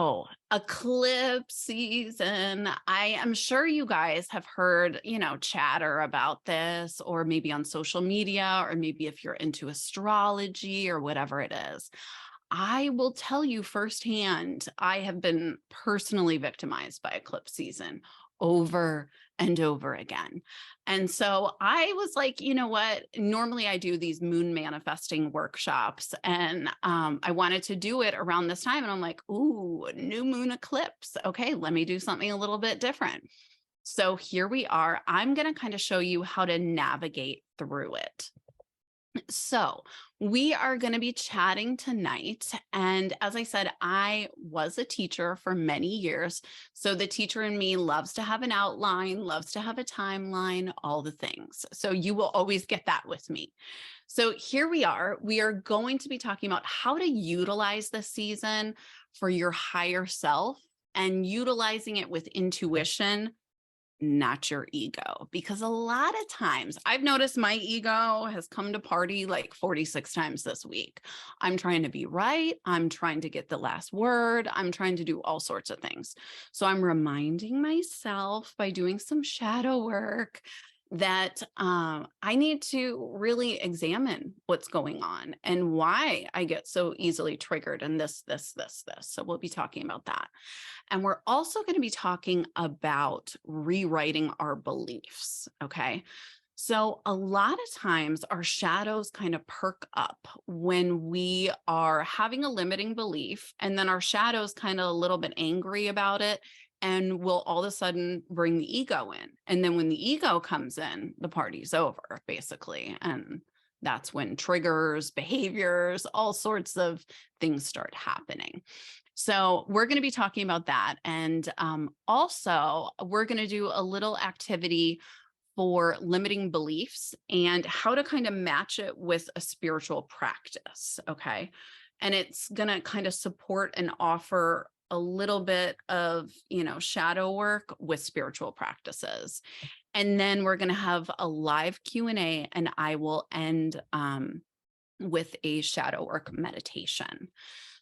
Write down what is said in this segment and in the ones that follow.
Oh, eclipse season. I am sure you guys have heard, chatter about this, or maybe on social media, or maybe if you're into astrology or whatever it is. I will tell you firsthand, I have been personally victimized by eclipse season over and over again. And so I was like, you know what? Normally I do these moon manifesting workshops, and I wanted to do it around this time. And I'm like, ooh, new moon eclipse. Okay, let me do something a little bit different. So here we are. I'm going to kind of show you how to navigate through it. So, we are going to be chatting tonight. And as I said, I was a teacher for many years. So, the teacher in me loves to have an outline, loves to have a timeline, all the things. So, you will always get that with me. So, here we are. We are going to be talking about how to utilize the season for your higher self and utilizing it with intuition, not your ego. Because a lot of times I've noticed my ego has come to party like 46 times this week. I'm trying to be right. I'm trying to get the last word. I'm trying to do all sorts of things. So I'm reminding myself by doing some shadow work that I need to really examine what's going on and why I get so easily triggered in this. So we'll be talking about that. And we're also going to be talking about rewriting our beliefs. Okay. So, a lot of times our shadows kind of perk up when we are having a limiting belief, and then our shadows kind of a little bit angry about it. And will all of a sudden bring the ego in. And then when the ego comes in, the party's over, basically. And that's when triggers, behaviors, all sorts of things start happening. So we're going to be talking about that. And also, we're going to do a little activity for limiting beliefs and how to kind of match it with a spiritual practice. Okay. And it's going to kind of support and offer a little bit of, shadow work with spiritual practices. And then we're going to have a live Q&A, and I will end with a shadow work meditation.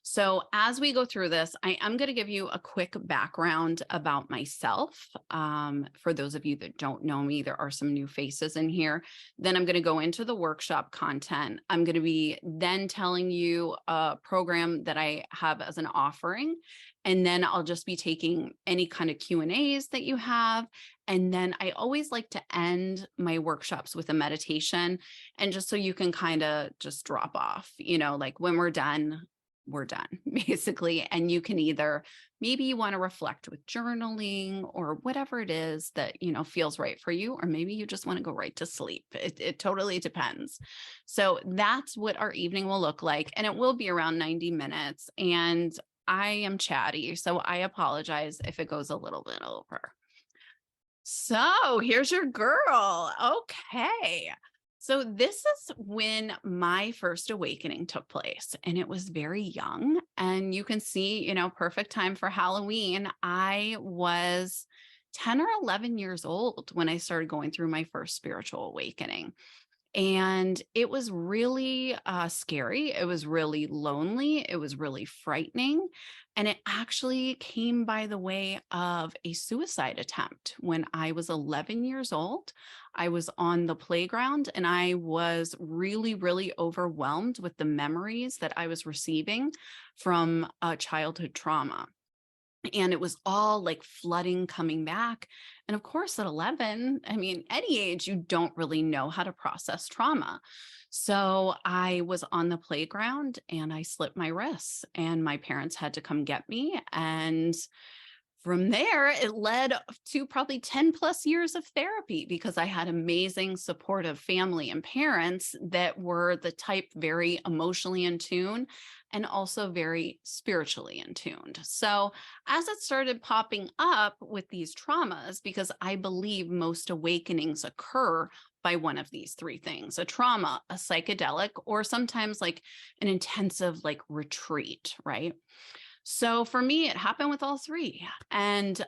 So as we go through this, I am going to give you a quick background about myself. For those of you that don't know me, there are some new faces in here. Then I'm going to go into the workshop content. I'm going to be then telling you a program that I have as an offering. And then I'll just be taking any kind of Q&As that you have. And then I always like to end my workshops with a meditation. And just so you can kind of just drop off, like when we're done, basically. And you can either, maybe you want to reflect with journaling or whatever it is that, feels right for you, or maybe you just want to go right to sleep. It totally depends. So that's what our evening will look like. And it will be around 90 minutes. And I am chatty, so I apologize if it goes a little bit over. So here's your girl. Okay. So this is when my first awakening took place, and it was very young. And you can see, perfect time for Halloween. I was 10 or 11 years old when I started going through my first spiritual awakening. And it was really scary. It was really lonely. It was really frightening. And it actually came by the way of a suicide attempt. When I was 11 years old, I was on the playground, and I was really, really overwhelmed with the memories that I was receiving from a childhood trauma. And it was all like flooding coming back. And of course, at 11, any age, you don't really know how to process trauma. So I was on the playground and I slipped my wrists, and my parents had to come get me. And from there, it led to probably 10 plus years of therapy, because I had amazing supportive family and parents that were the type very emotionally in tune and also very spiritually in tuned. So as it started popping up with these traumas, because I believe most awakenings occur by one of these three things: a trauma, a psychedelic, or sometimes like an intensive like retreat, right? So for me, it happened with all three. And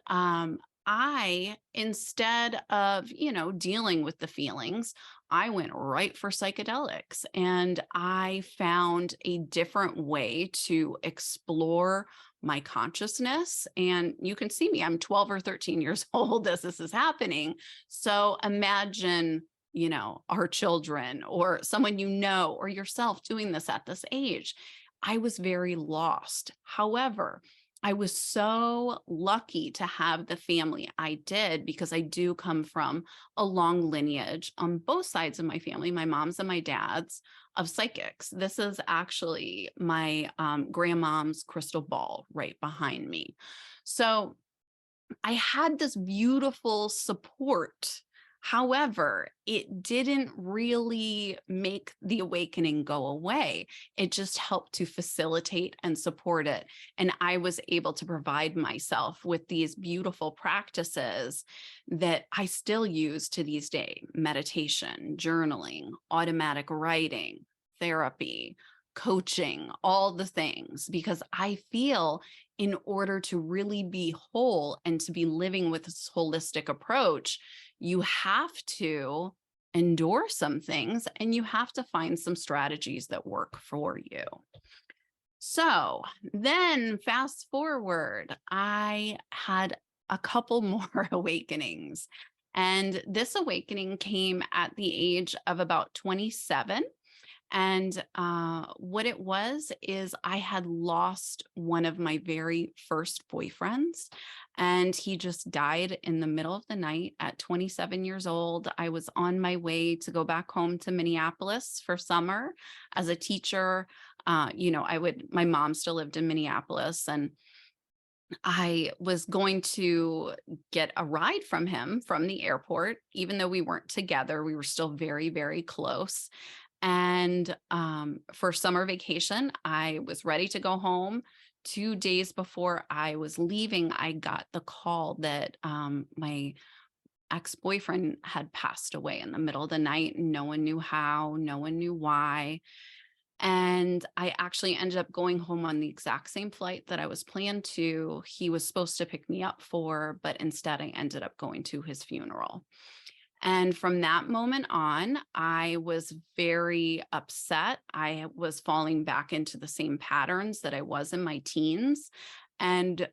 I, instead of, dealing with the feelings, I went right for psychedelics, and I found a different way to explore my consciousness. And you can see me, I'm 12 or 13 years old as this is happening. So imagine, our children or someone or yourself doing this at this age. I was very lost. However, I was so lucky to have the family I did, because I do come from a long lineage on both sides of my family, my mom's and my dad's, of psychics. This is actually my grandmom's crystal ball right behind me. So I had this beautiful support. However, it didn't really make the awakening go away. It just helped to facilitate and support it. And I was able to provide myself with these beautiful practices that I still use to these days: meditation, journaling, automatic writing, therapy, coaching, all the things, because I feel in order to really be whole and to be living with this holistic approach, you have to endure some things and you have to find some strategies that work for you. So then fast forward, I had a couple more awakenings. And this awakening came at the age of about 27. And what it was is I had lost one of my very first boyfriends, and he just died in the middle of the night at 27 years old. I was on my way to go back home to Minneapolis for summer as a teacher. My mom still lived in Minneapolis, and I was going to get a ride from him from the airport. Even though we weren't together, we were still very, very close. And for summer vacation, I was ready to go home. 2 days before I was leaving, I got the call that my ex-boyfriend had passed away in the middle of the night. No one knew how, no one knew why. And I actually ended up going home on the exact same flight that I was planned to. He was supposed to pick me up for, but instead I ended up going to his funeral. And from that moment on, I was very upset. I was falling back into the same patterns that I was in my teens and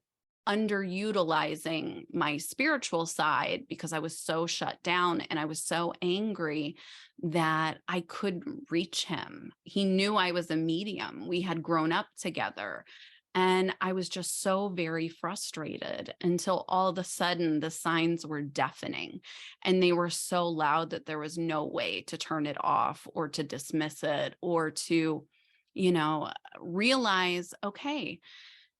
underutilizing my spiritual side because I was so shut down and I was so angry that I couldn't reach him. He knew I was a medium. We had grown up together. And I was just so very frustrated until all of a sudden the signs were deafening and they were so loud that there was no way to turn it off or to dismiss it or to, realize, okay,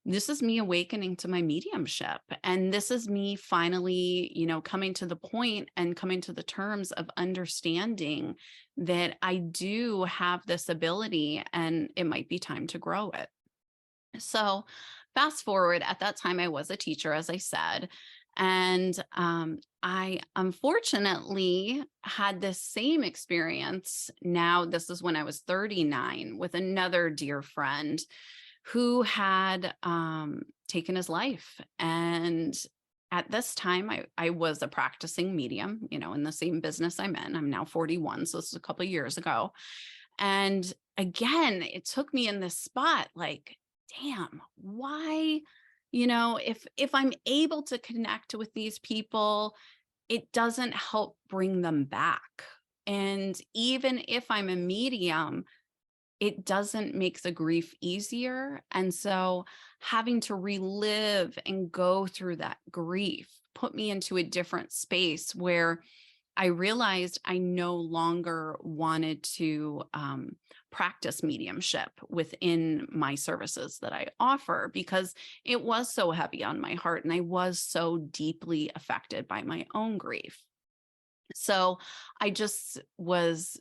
this is me awakening to my mediumship. And this is me finally, coming to the point and coming to the terms of understanding that I do have this ability and it might be time to grow it. So fast forward, at that time, I was a teacher, as I said, and I unfortunately had this same experience. Now, this is when I was 39 with another dear friend who had taken his life. And at this time, I was a practicing medium, in the same business I'm in. I'm now 41, so this is a couple of years ago. And again, it took me in this spot like, damn, why, if I'm able to connect with these people, it doesn't help bring them back. And even if I'm a medium, it doesn't make the grief easier. And so having to relive and go through that grief put me into a different space where I realized I no longer wanted to practice mediumship within my services that I offer because it was so heavy on my heart and I was so deeply affected by my own grief. So I just was,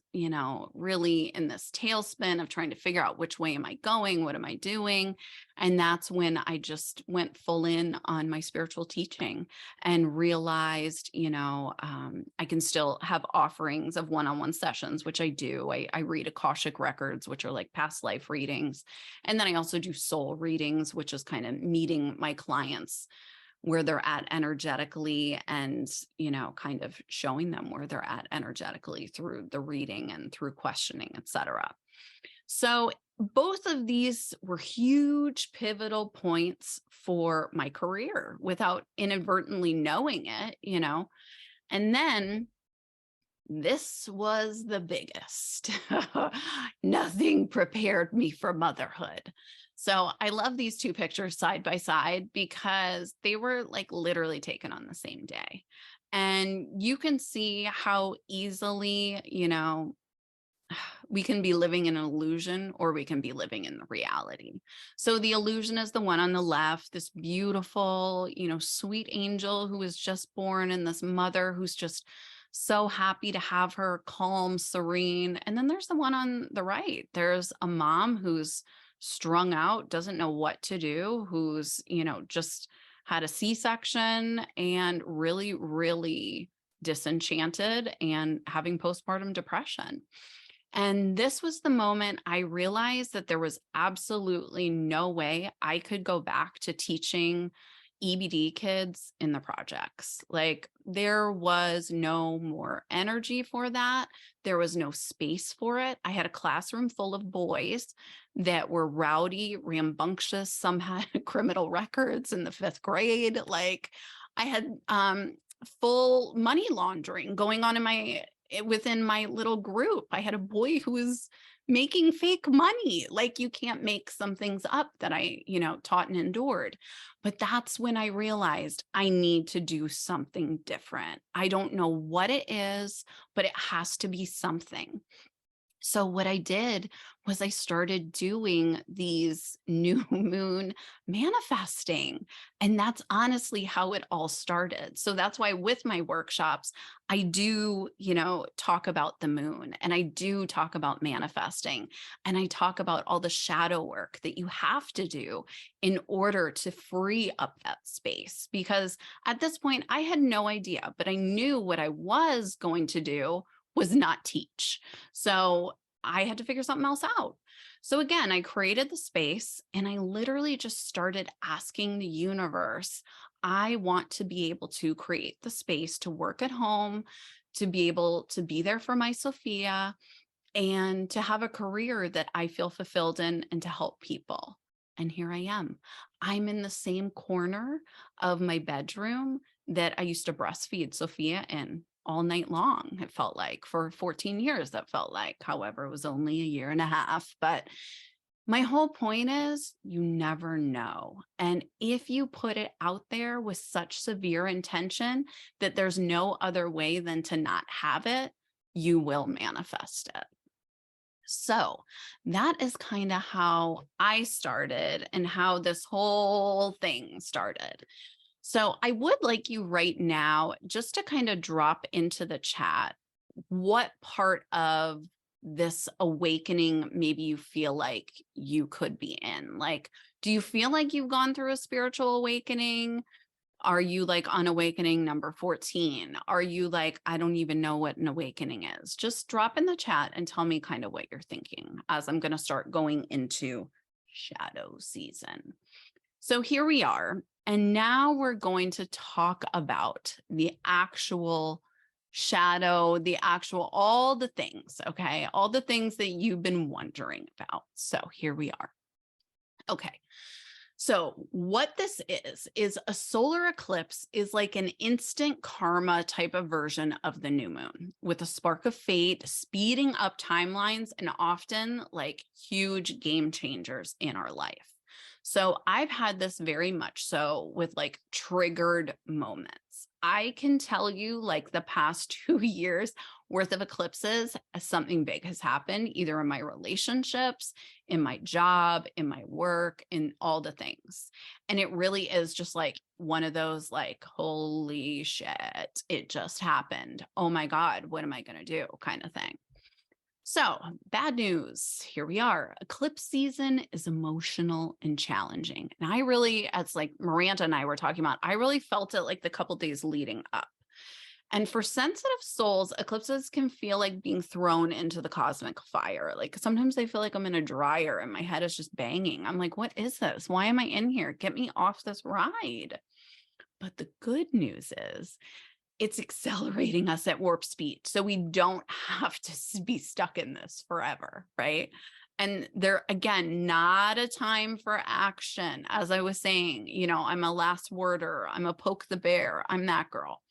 really in this tailspin of trying to figure out which way am I going? What am I doing? And that's when I just went full in on my spiritual teaching and realized, I can still have offerings of one-on-one sessions, which I do. I read Akashic records, which are like past life readings. And then I also do soul readings, which is kind of meeting my clients where they're at energetically and, kind of showing them where they're at energetically through the reading and through questioning, et cetera. So both of these were huge pivotal points for my career without inadvertently knowing it. And then this was the biggest. Nothing prepared me for motherhood. So I love these two pictures side by side because they were like literally taken on the same day. And you can see how easily, we can be living in an illusion or we can be living in the reality. So the illusion is the one on the left, this beautiful, sweet angel who was just born, and this mother who's just so happy to have her, calm, serene. And then there's the one on the right. There's a mom who's strung out, doesn't know what to do, who's, just had a C-section and really, really disenchanted and having postpartum depression. And this was the moment I realized that there was absolutely no way I could go back to teaching EBD kids in the projects. Like there was no more energy for that. There was no space for it. I had a classroom full of boys that were rowdy, rambunctious. Some had criminal records in the 5th grade. Like I had full money laundering going on within my little group. I had a boy who was making fake money. Like you can't make some things up that I taught and endured. But that's when I realized I need to do something different. I don't know what it is, but it has to be something. So what I did was I started doing these new moon manifesting. And that's honestly how it all started. So that's why with my workshops, I do, talk about the moon, and I do talk about manifesting, and I talk about all the shadow work that you have to do in order to free up that space. Because at this point I had no idea, but I knew what I was going to do was not teach. So I had to figure something else out. So again, I created the space and I literally just started asking the universe, I want to be able to create the space to work at home, to be able to be there for my Sophia, and to have a career that I feel fulfilled in and to help people. And here I am. I'm in the same corner of my bedroom that I used to breastfeed Sophia in all night long. It felt like for 14 years, that felt like, however, it was only a year and a half. But my whole point is you never know. And if you put it out there with such severe intention that there's no other way than to not have it, you will manifest it. So that is kind of how I started and how this whole thing started. So I would like you right now just to kind of drop into the chat what part of this awakening maybe you feel like you could be in. Like, do you feel like you've gone through a spiritual awakening? Are you like on awakening number 14? Are you like, I don't even know what an awakening is? Just drop in the chat and tell me kind of what you're thinking as I'm going to start going into shadow season. So here we are. And now we're going to talk about the actual shadow, all the things, okay? All the things that you've been wondering about. So here we are. Okay. So what this is a solar eclipse is like an instant karma type of version of the new moon with a spark of fate, speeding up timelines, and often like huge game changers in our life. So I've had this very much so with like triggered moments. I can tell you like the past 2 years worth of eclipses, something big has happened either in my relationships, in my job, in my work, in all the things. And it really is just like one of those like, holy shit, it just happened. Oh my God, what am I going to do kind of thing. So bad news, here we are. Eclipse season is emotional and challenging. And I really, as like Miranda and I were talking about, I really felt it like the couple days leading up. And for sensitive souls, eclipses can feel like being thrown into the cosmic fire. Like sometimes I feel like I'm in a dryer and my head is just banging. I'm like, what is this? Why am I in here? Get me off this ride. But the good news is it's accelerating us at warp speed. So we don't have to be stuck in this forever, right? And there, again, not a time for action. As I was saying, I'm a last worder. I'm a poke the bear. I'm that girl.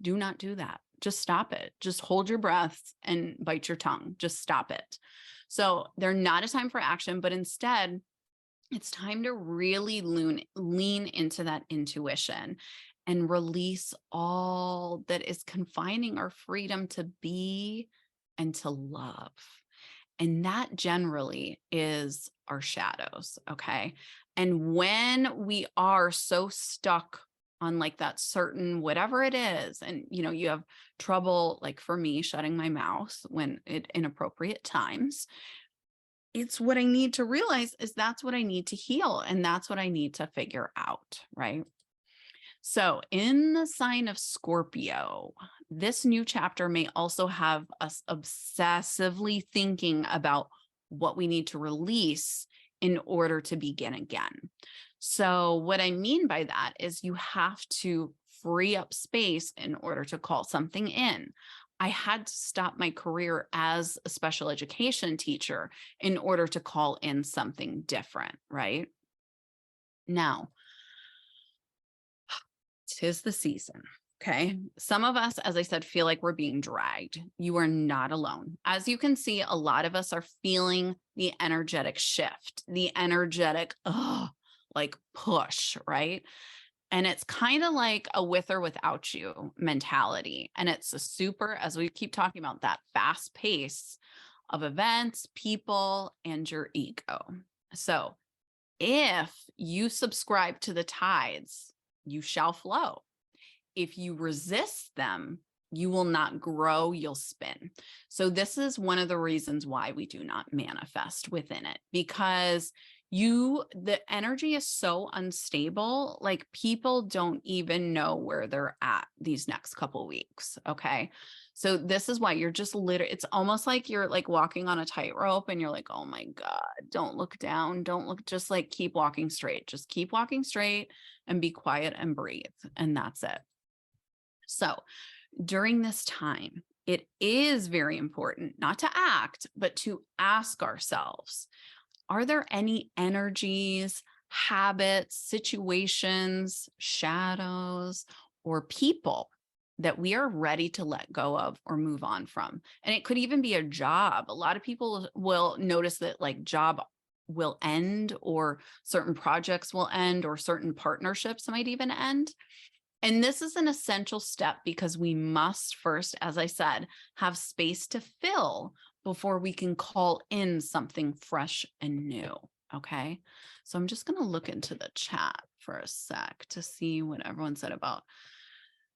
Do not do that. Just stop it. Just hold your breath and bite your tongue. Just stop it. So they're not a time for action, but instead, it's time to really lean into that intuition and release all that is confining our freedom to be and to love. And that generally is our shadows. Okay. And when we are so stuck on like that certain whatever it is, and you have trouble, like for me, shutting my mouth when at inappropriate times, it's what I need to realize is that's what I need to heal. And that's what I need to figure out. Right. So, in the sign of Scorpio, this new chapter may also have us obsessively thinking about what we need to release in order to begin again. So, what I mean by that is you have to free up space in order to call something in. I had to stop my career as a special education teacher in order to call in something different, right? Now, 'tis the season. Okay. Some of us, as I said, feel like we're being dragged. You are not alone. As you can see, a lot of us are feeling the energetic shift, the energetic, like push, right? And it's kind of like a with or without you mentality. And it's a super, as we keep talking about, that fast pace of events, people, and your ego. So if you subscribe to the tides, you shall flow. If you resist them, you will not grow, you'll spin. So this is one of the reasons why we do not manifest within it, because the energy is so unstable. Like people don't even know where they're at these next couple weeks. Okay. So this is why you're just literally, it's almost like you're like walking on a tightrope and you're like, oh my God, don't look down. Don't look, just like keep walking straight. Just keep walking straight and be quiet and breathe. And that's it. So during this time, it is very important not to act, but to ask ourselves, are there any energies, habits, situations, shadows, or people that we are ready to let go of or move on from? And it could even be a job. A lot of people will notice that like job will end, or certain projects will end, or certain partnerships might even end. And this is an essential step because we must first, as I said, have space to fill before we can call in something fresh and new. Okay. So I'm just going to look into the chat for a sec to see what everyone said about.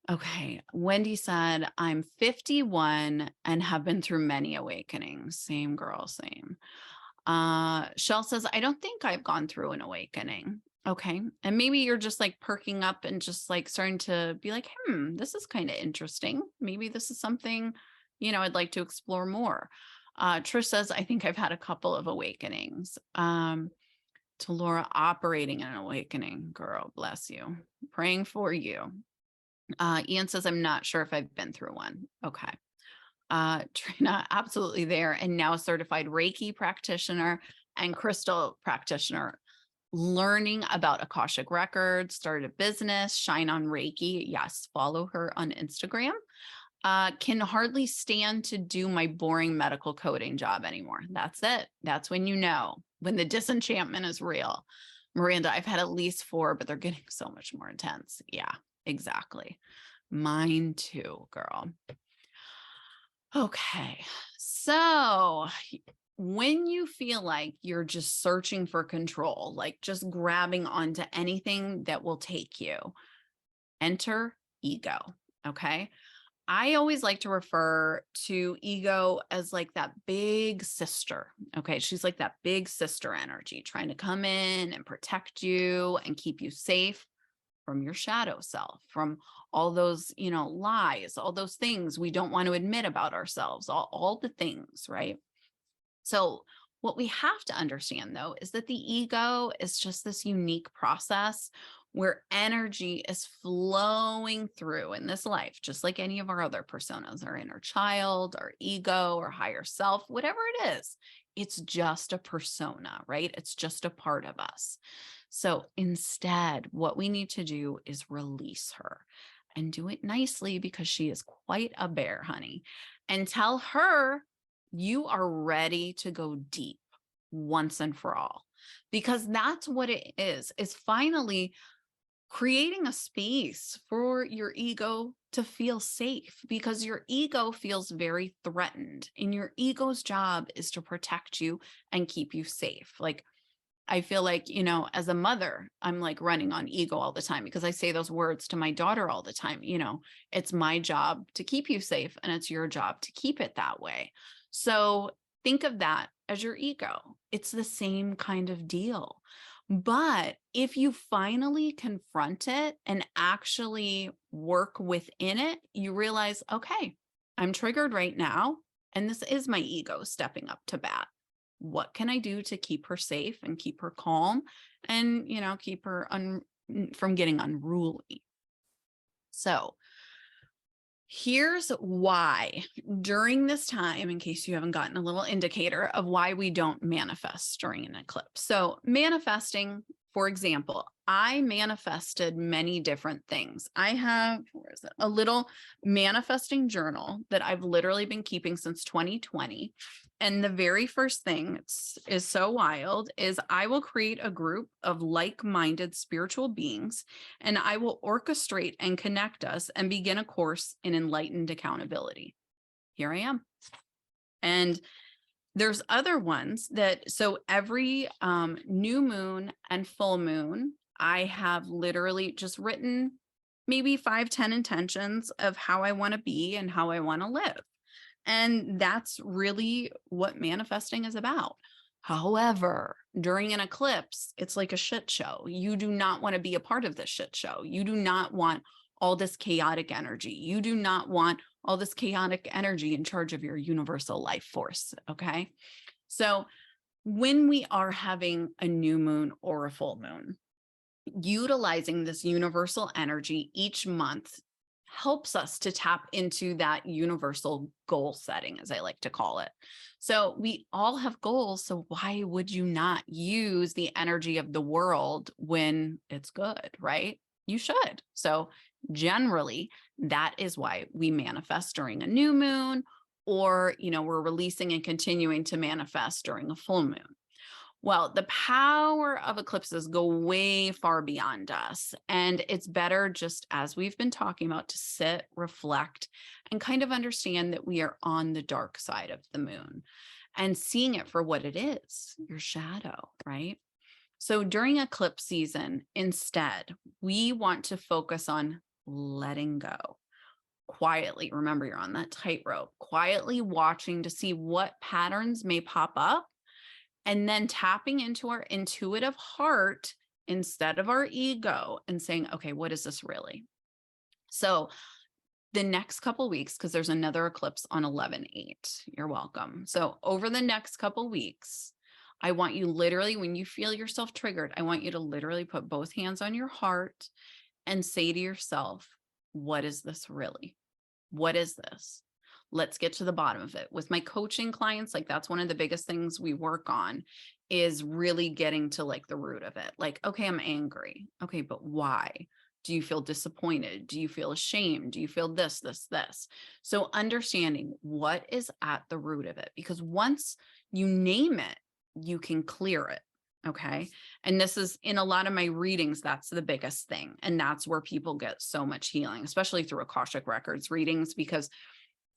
Okay. Wendy said, I'm 51 and have been through many awakenings. Same girl, same. Shell says, I don't think I've gone through an awakening. Okay. And maybe you're just like perking up and just like starting to be like, this is kind of interesting. Maybe this is something, I'd like to explore more. Trish says, I think I've had a couple of awakenings. To Laura, operating in an awakening, girl, bless you. Praying for you. Ian says, I'm not sure if I've been through one. Okay. Trina, absolutely there. And now a certified Reiki practitioner and crystal practitioner, learning about Akashic records, started a business, shine on Reiki. Yes, follow her on Instagram. Can hardly stand to do my boring medical coding job anymore. That's it. That's when you know when the disenchantment is real. Miranda, I've had at least 4, but they're getting so much more intense. Yeah, exactly. Mine too, girl. Okay, so when you feel like you're just searching for control, like just grabbing onto anything that will take you, enter ego. Okay. I always like to refer to ego as like that big sister. Okay. She's like that big sister energy trying to come in and protect you and keep you safe from your shadow self, from all those, lies, all those things we don't want to admit about ourselves, all the things, right? So what we have to understand though, is that the ego is just this unique process where energy is flowing through in this life, just like any of our other personas, our inner child, our ego, our higher self, whatever it is. It's just a persona, right? It's just a part of us. So instead, what we need to do is release her and do it nicely because she is quite a bear, honey. And tell her you are ready to go deep once and for all. Because that's what it is finally creating a space for your ego to feel safe, because your ego feels very threatened and your ego's job is to protect you and keep you safe. Like, I feel like, as a mother, I'm like running on ego all the time because I say those words to my daughter all the time. It's my job to keep you safe and it's your job to keep it that way. So think of that as your ego. It's the same kind of deal. But if you finally confront it and actually work within it, you realize, okay, I'm triggered right now, and this is my ego stepping up to bat. What can I do to keep her safe and keep her calm and, keep her from getting unruly? So here's why during this time, in case you haven't gotten a little indicator of why we don't manifest during an eclipse. So manifesting, for example, I manifested many different things. I have, a little manifesting journal that I've literally been keeping since 2020. And the very first thing is so wild is I will create a group of like-minded spiritual beings, and I will orchestrate and connect us and begin a course in enlightened accountability. Here I am. And there's other ones so every new moon and full moon, I have literally just written maybe 5-10 intentions of how I want to be and how I want to live. And that's really what manifesting is about. However, during an eclipse, it's like a shit show. You do not want to be a part of this shit show. You do not want all this chaotic energy. You do not want all this chaotic energy in charge of your universal life force. Okay. So when we are having a new moon or a full moon, utilizing this universal energy each month helps us to tap into that universal goal setting, as I like to call it. So we all have goals. So why would you not use the energy of the world when it's good, right? You should. So generally, that is why we manifest during a new moon, or, we're releasing and continuing to manifest during a full moon. Well, the power of eclipses go way far beyond us. And it's better, just as we've been talking about, to sit, reflect, and kind of understand that we are on the dark side of the moon and seeing it for what it is, your shadow, right? So during eclipse season, instead, we want to focus on letting go. Quietly, remember, you're on that tightrope, quietly watching to see what patterns may pop up, and then tapping into our intuitive heart instead of our ego and saying, okay, what is this really? So the next couple weeks, because there's another eclipse on 11/8, you're welcome. So over the next couple weeks, I want you literally, when you feel yourself triggered, I want you to literally put both hands on your heart and say to yourself, what is this really? What is this? Let's get to the bottom of it. With my coaching clients, like, that's one of the biggest things we work on, is really getting to like the root of it. Like, okay, I'm angry. Okay, but why? Do you feel disappointed? Do you feel ashamed? Do you feel this? So understanding what is at the root of it, because once you name it, you can clear it. Okay. And this is in a lot of my readings, that's the biggest thing. And that's where people get so much healing, especially through Akashic Records readings, because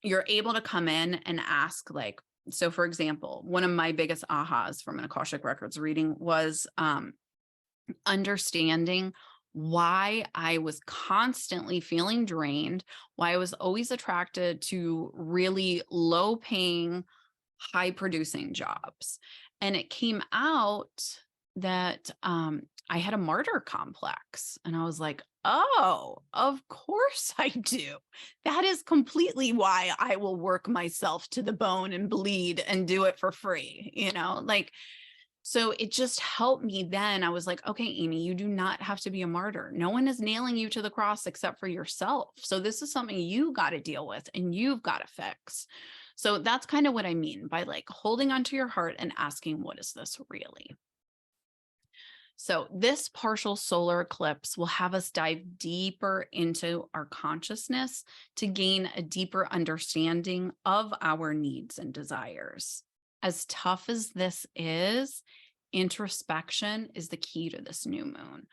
you're able to come in and ask, like, so for example, one of my biggest ahas from an Akashic Records reading was understanding why I was constantly feeling drained, why I was always attracted to really low paying, high producing jobs. And it came out that I had a martyr complex. And I was like, oh, of course I do. That is completely why I will work myself to the bone and bleed and do it for free, like, so it just helped me then. I was like, okay, Amy, you do not have to be a martyr. No one is nailing you to the cross except for yourself. So this is something you got to deal with and you've got to fix. So that's kind of what I mean by like holding onto your heart and asking, what is this really? So this partial solar eclipse will have us dive deeper into our consciousness to gain a deeper understanding of our needs and desires. As tough as this is, introspection is the key to this new moon.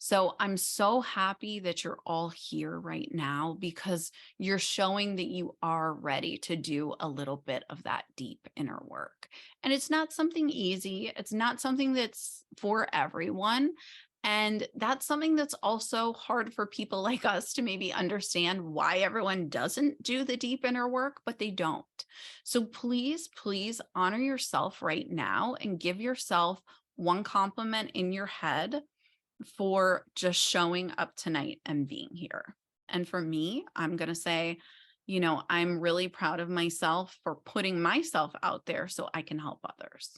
So I'm so happy that you're all here right now because you're showing that you are ready to do a little bit of that deep inner work. And it's not something easy. It's not something that's for everyone. And that's something that's also hard for people like us to maybe understand why everyone doesn't do the deep inner work, but they don't. So please, please honor yourself right now and give yourself one compliment in your head for just showing up tonight and being here. And for me, I'm going to say, I'm really proud of myself for putting myself out there so I can help others.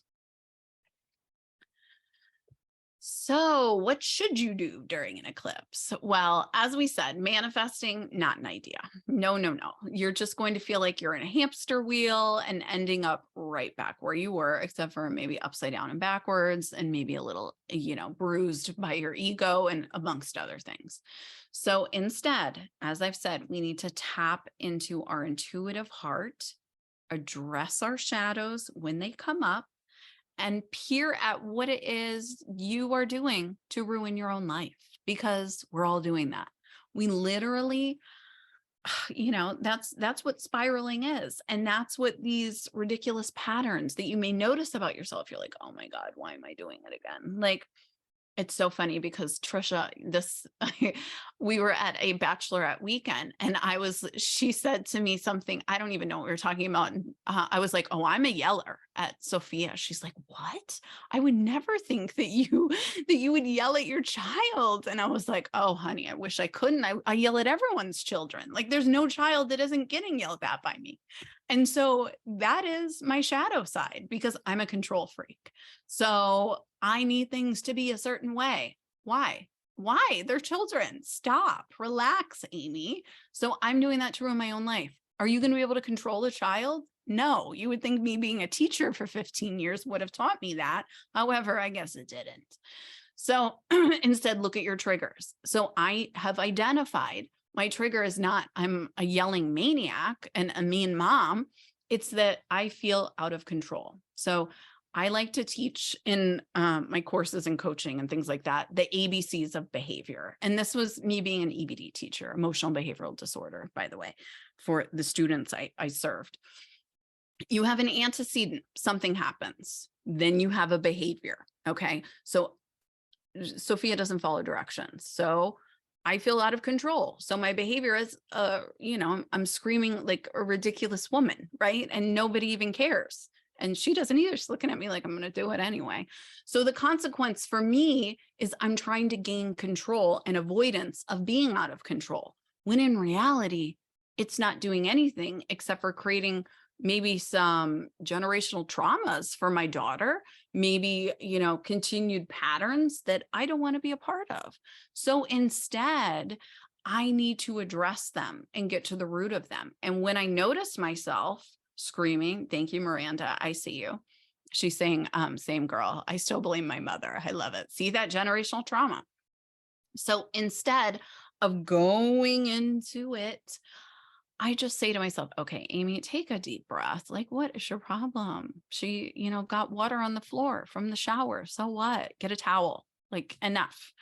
So what should you do during an eclipse? Well, as we said, manifesting, not an idea. No, no, no. You're just going to feel like you're in a hamster wheel and ending up right back where you were, except for maybe upside down and backwards and maybe a little, bruised by your ego and amongst other things. So instead, as I've said, we need to tap into our intuitive heart, address our shadows when they come up, and peer at what it is you are doing to ruin your own life, because we're all doing that. We literally, that's what spiraling is. And that's what these ridiculous patterns that you may notice about yourself. You're like, oh my God, why am I doing it again? Like, it's so funny because Trisha, we were at a bachelorette weekend and she said to me something, I don't even know what we were talking about. And I was like, oh, I'm a yeller at Sophia. She's like, what? I would never think that you would yell at your child. And I was like, oh, honey, I wish I couldn't. I yell at everyone's children. Like there's no child that isn't getting yelled at by me. And so that is my shadow side because I'm a control freak. So I need things to be a certain way. Why? They're children. Stop, relax, Amy. So I'm doing that to ruin my own life. Are you going to be able to control a child? No, you would think me being a teacher for 15 years would have taught me that. However, I guess it didn't. So instead, look at your triggers. So I have identified my trigger is not I'm a yelling maniac and a mean mom. It's that I feel out of control. So I like to teach in my courses and coaching and things like that, the ABCs of behavior. And this was me being an EBD teacher, emotional behavioral disorder, by the way, for the students I served. You have an antecedent, something happens, then you have a behavior. Okay. So Sophia doesn't follow directions. So I feel out of control. So my behavior is, I'm screaming like a ridiculous woman, right? And nobody even cares. And she doesn't either. She's looking at me like I'm going to do it anyway. So the consequence for me is I'm trying to gain control and avoidance of being out of control. When in reality, it's not doing anything except for creating maybe some generational traumas for my daughter, maybe, continued patterns that I don't want to be a part of. So instead, I need to address them and get to the root of them. And when I notice myself screaming, thank you, Miranda, I see you. She's saying, same girl. I still blame my mother. I love it. See that generational trauma. So instead of going into it, I just say to myself, okay, Amy, take a deep breath. Like, what is your problem? She, got water on the floor from the shower. So what? Get a towel, like enough.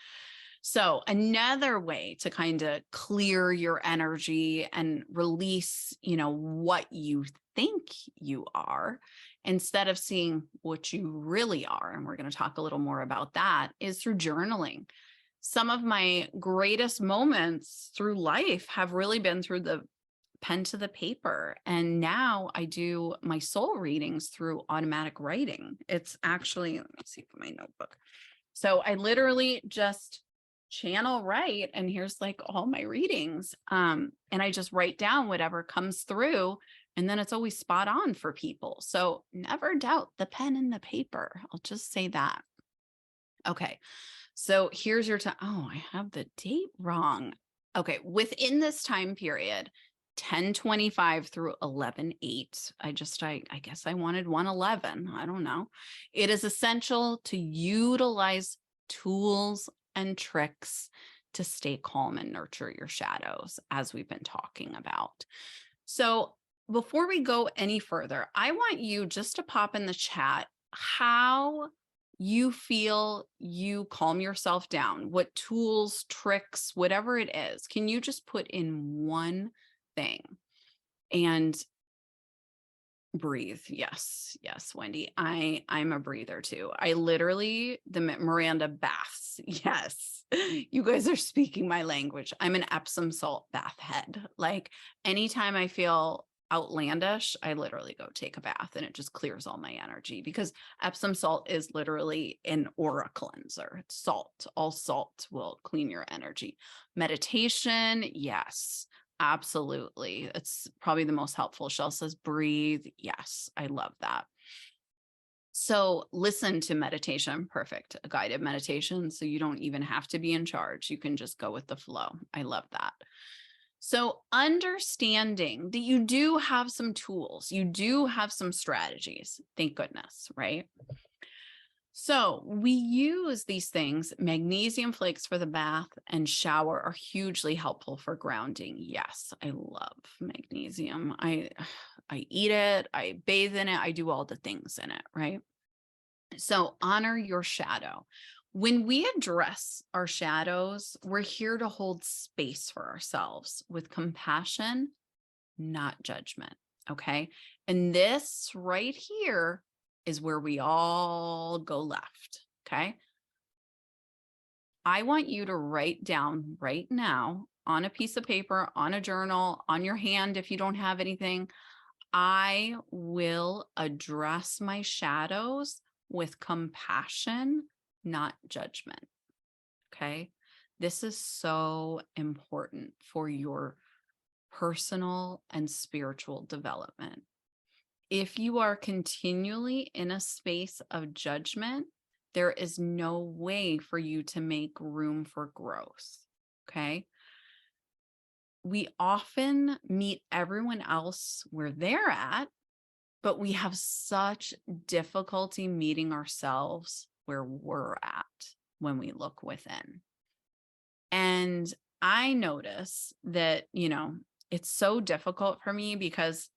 So another way to kind of clear your energy and release, what you think you are, instead of seeing what you really are, and we're going to talk a little more about that, is through journaling. Some of my greatest moments through life have really been through the pen to the paper. And now I do my soul readings through automatic writing. It's actually, let me see from my notebook. So I literally just channel write, and here's like all my readings. And I just write down whatever comes through, and then it's always spot on for people. So never doubt the pen and the paper. I'll just say that. Okay. So here's your time. Oh, I have the date wrong. Okay. Within this time period, 1025 through 11:8. I guess I wanted 111. I don't know. It is essential to utilize tools and tricks to stay calm and nurture your shadows, as we've been talking about. So before we go any further, I want you just to pop in the chat how you feel you calm yourself down, what tools, tricks, whatever it is. Can you just put in one thing and breathe? Yes, Wendy. I'm a breather too. I literally, the Miranda baths. Yes, you guys are speaking my language. I'm an Epsom salt bath head. Like anytime I feel outlandish, I literally go take a bath and it just clears all my energy, because Epsom salt is literally an aura cleanser. It's salt. All salt will clean your energy. Meditation, yes. Absolutely. It's probably the most helpful. Shell says, breathe. Yes, I love that. So listen to meditation. Perfect. A guided meditation. So you don't even have to be in charge. You can just go with the flow. I love that. So understanding that you do have some tools, you do have some strategies. Thank goodness, right? So we use these things. Magnesium flakes for the bath and shower are hugely helpful for grounding. Yes, I love magnesium. I eat it, I bathe in it, I do all the things in it, right? So honor your shadow. When we address our shadows, we're here to hold space for ourselves with compassion, not judgment. Okay. And this right here is where we all go left. Okay. I want you to write down right now on a piece of paper, on a journal, on your hand if you don't have anything. I will address my shadows with compassion, not judgment. Okay. This is so important for your personal and spiritual development. If you are continually in a space of judgment, there is no way for you to make room for growth. Okay. We often meet everyone else where they're at, but we have such difficulty meeting ourselves where we're at when we look within. And I notice that, it's so difficult for me because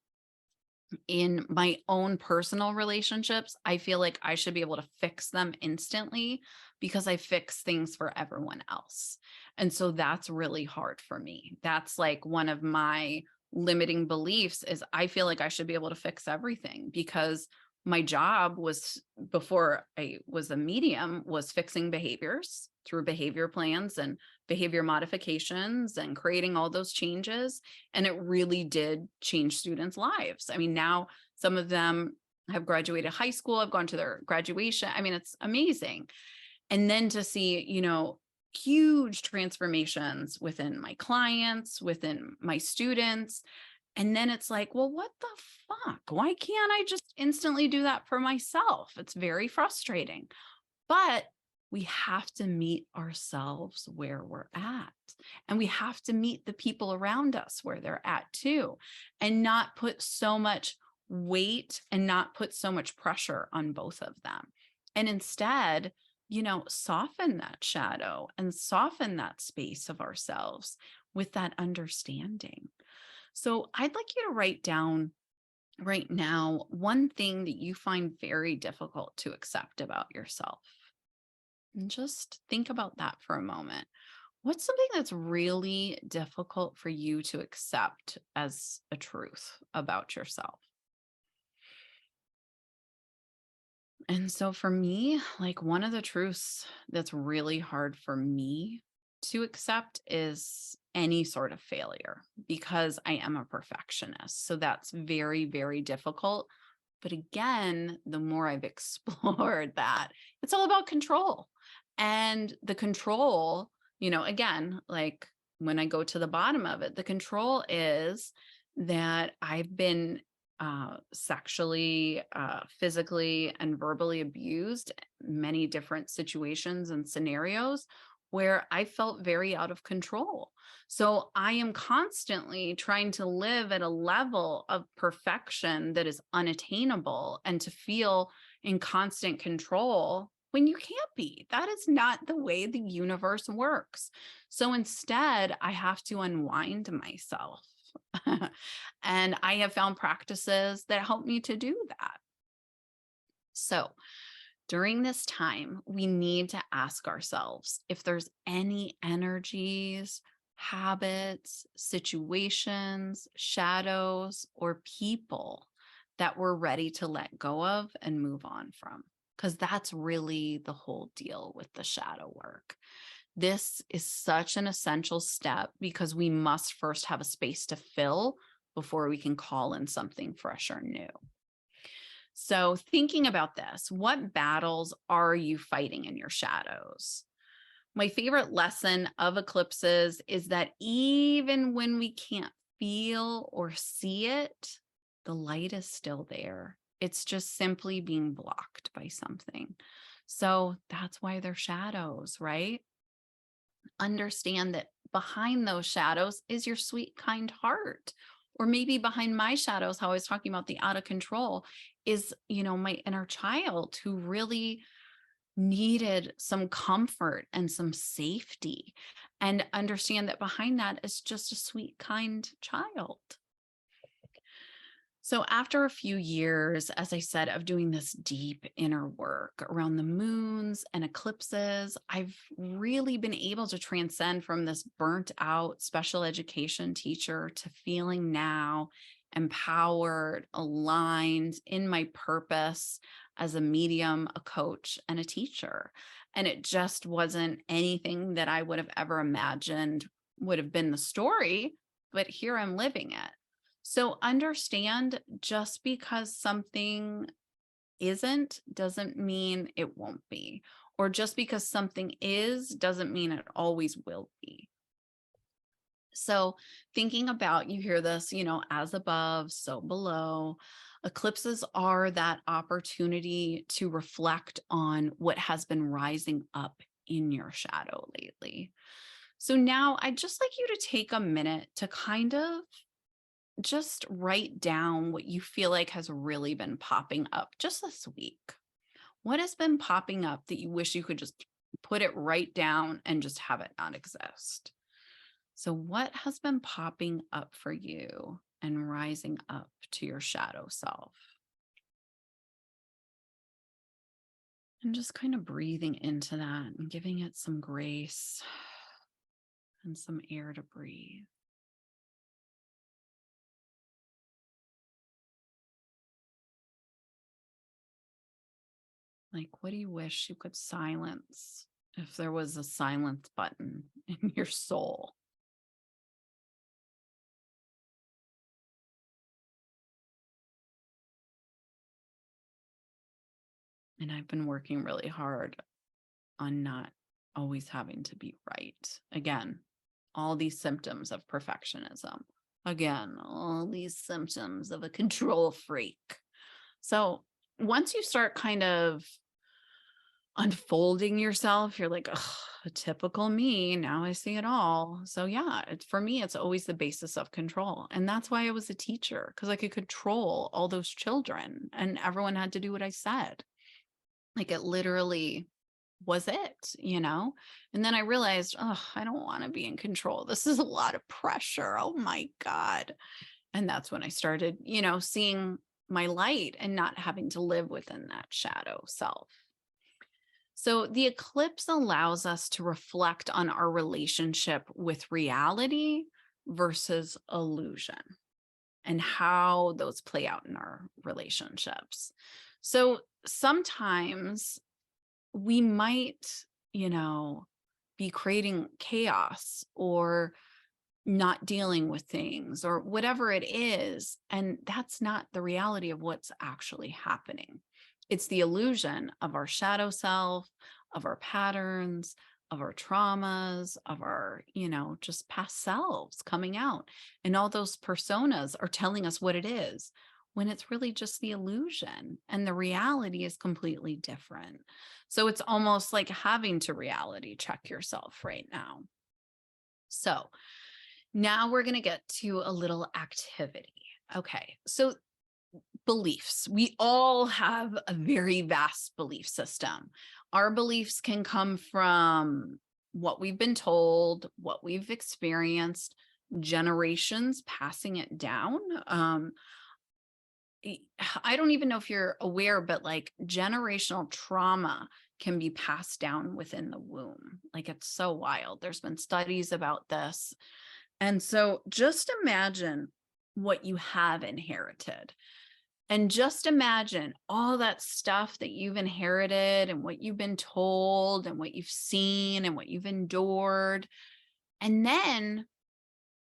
in my own personal relationships, I feel like I should be able to fix them instantly because I fix things for everyone else. And so that's really hard for me. That's like one of my limiting beliefs is I feel like I should be able to fix everything because my job was, before I was a medium, was fixing behaviors through behavior plans and behavior modifications and creating all those changes. And it really did change students' lives. I mean, now some of them have graduated high school. I've gone to their graduation. I mean, it's amazing. And then to see, huge transformations within my clients, within my students. And then it's like, well, what the fuck? Why can't I just instantly do that for myself? It's very frustrating. But we have to meet ourselves where we're at. And we have to meet the people around us where they're at too. And not put so much weight and not put so much pressure on both of them. And instead, soften that shadow and soften that space of ourselves with that understanding. So I'd like you to write down right now one thing that you find very difficult to accept about yourself. And just think about that for a moment. What's something that's really difficult for you to accept as a truth about yourself? And so for me, like one of the truths that's really hard for me to accept is any sort of failure because I am a perfectionist. So that's very, very difficult. But again, the more I've explored that, it's all about control. And the control, again, like when I go to the bottom of it, the control is that I've been sexually, physically, and verbally abused in many different situations and scenarios where I felt very out of control. So I am constantly trying to live at a level of perfection that is unattainable and to feel in constant control when you can't be. That is not the way the universe works. So instead, I have to unwind myself. And I have found practices that help me to do that. So, during this time, we need to ask ourselves if there's any energies, habits, situations, shadows, or people that we're ready to let go of and move on from. Because that's really the whole deal with the shadow work. This is such an essential step because we must first have a space to fill before we can call in something fresh or new. So, thinking about this, what battles are you fighting in your shadows? My favorite lesson of eclipses is that even when we can't feel or see it, the light is still there. It's just simply being blocked by something. So, that's why they're shadows, right? Understand that behind those shadows is your sweet, kind heart. Or maybe behind my shadows, how I was talking about the out of control, is, my inner child who really needed some comfort and some safety. And understand that behind that is just a sweet, kind child. So, after a few years, as I said, of doing this deep inner work around the moons and eclipses, I've really been able to transcend from this burnt out special education teacher to feeling now empowered, aligned in my purpose as a medium, a coach, and a teacher. And it just wasn't anything that I would have ever imagined would have been the story, but here I'm living it. So understand, just because something isn't doesn't mean it won't be. Or just because something is doesn't mean it always will be. So thinking about, you hear this, as above, so below. Eclipses are that opportunity to reflect on what has been rising up in your shadow lately. So now I'd just like you to take a minute to kind of just write down what you feel like has really been popping up just this week. What has been popping up that you wish you could just put it right down and just have it not exist? So, what has been popping up for you and rising up to your shadow self? And just kind of breathing into that and giving it some grace and some air to breathe. Like, what do you wish you could silence if there was a silence button in your soul? And I've been working really hard on not always having to be right. Again, all these symptoms of perfectionism. Again, all these symptoms of a control freak. So once you start kind of unfolding yourself, you're like, oh, typical me. Now I see it all. So yeah, for me, it's always the basis of control. And that's why I was a teacher, because I could control all those children and everyone had to do what I said. Like, it literally was it? And then I realized, oh, I don't want to be in control. This is a lot of pressure. Oh my God. And that's when I started, seeing my light and not having to live within that shadow self. So the eclipse allows us to reflect on our relationship with reality versus illusion and how those play out in our relationships. So sometimes we might, be creating chaos or not dealing with things or whatever it is. And that's not the reality of what's actually happening. It's the illusion of our shadow self, of our patterns, of our traumas, of our, just past selves coming out. And all those personas are telling us what it is. when it's really just the illusion and the reality is completely different. So it's almost like having to reality check yourself right now. So now we're going to get to a little activity. Okay. So beliefs. We all have a very vast belief system. Our beliefs can come from what we've been told, what we've experienced, generations passing it down. I don't even know if you're aware, but like generational trauma can be passed down within the womb. Like it's so wild. There's been studies about this. And so just imagine what you have inherited. And just imagine all that stuff that you've inherited and what you've been told and what you've seen and what you've endured. And then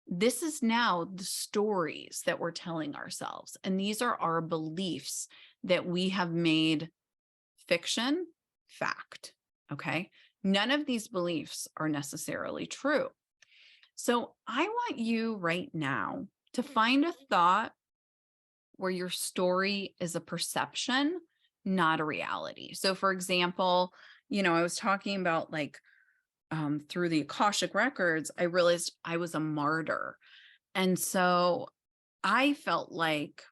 this is now the stories that we're telling ourselves. And these are our beliefs that we have made fiction, fact. Okay. None of these beliefs are necessarily true. So I want you right now to find a thought where your story is a perception, not a reality. So for example, I was talking about like through the Akashic records, I realized I was a martyr. And so I felt like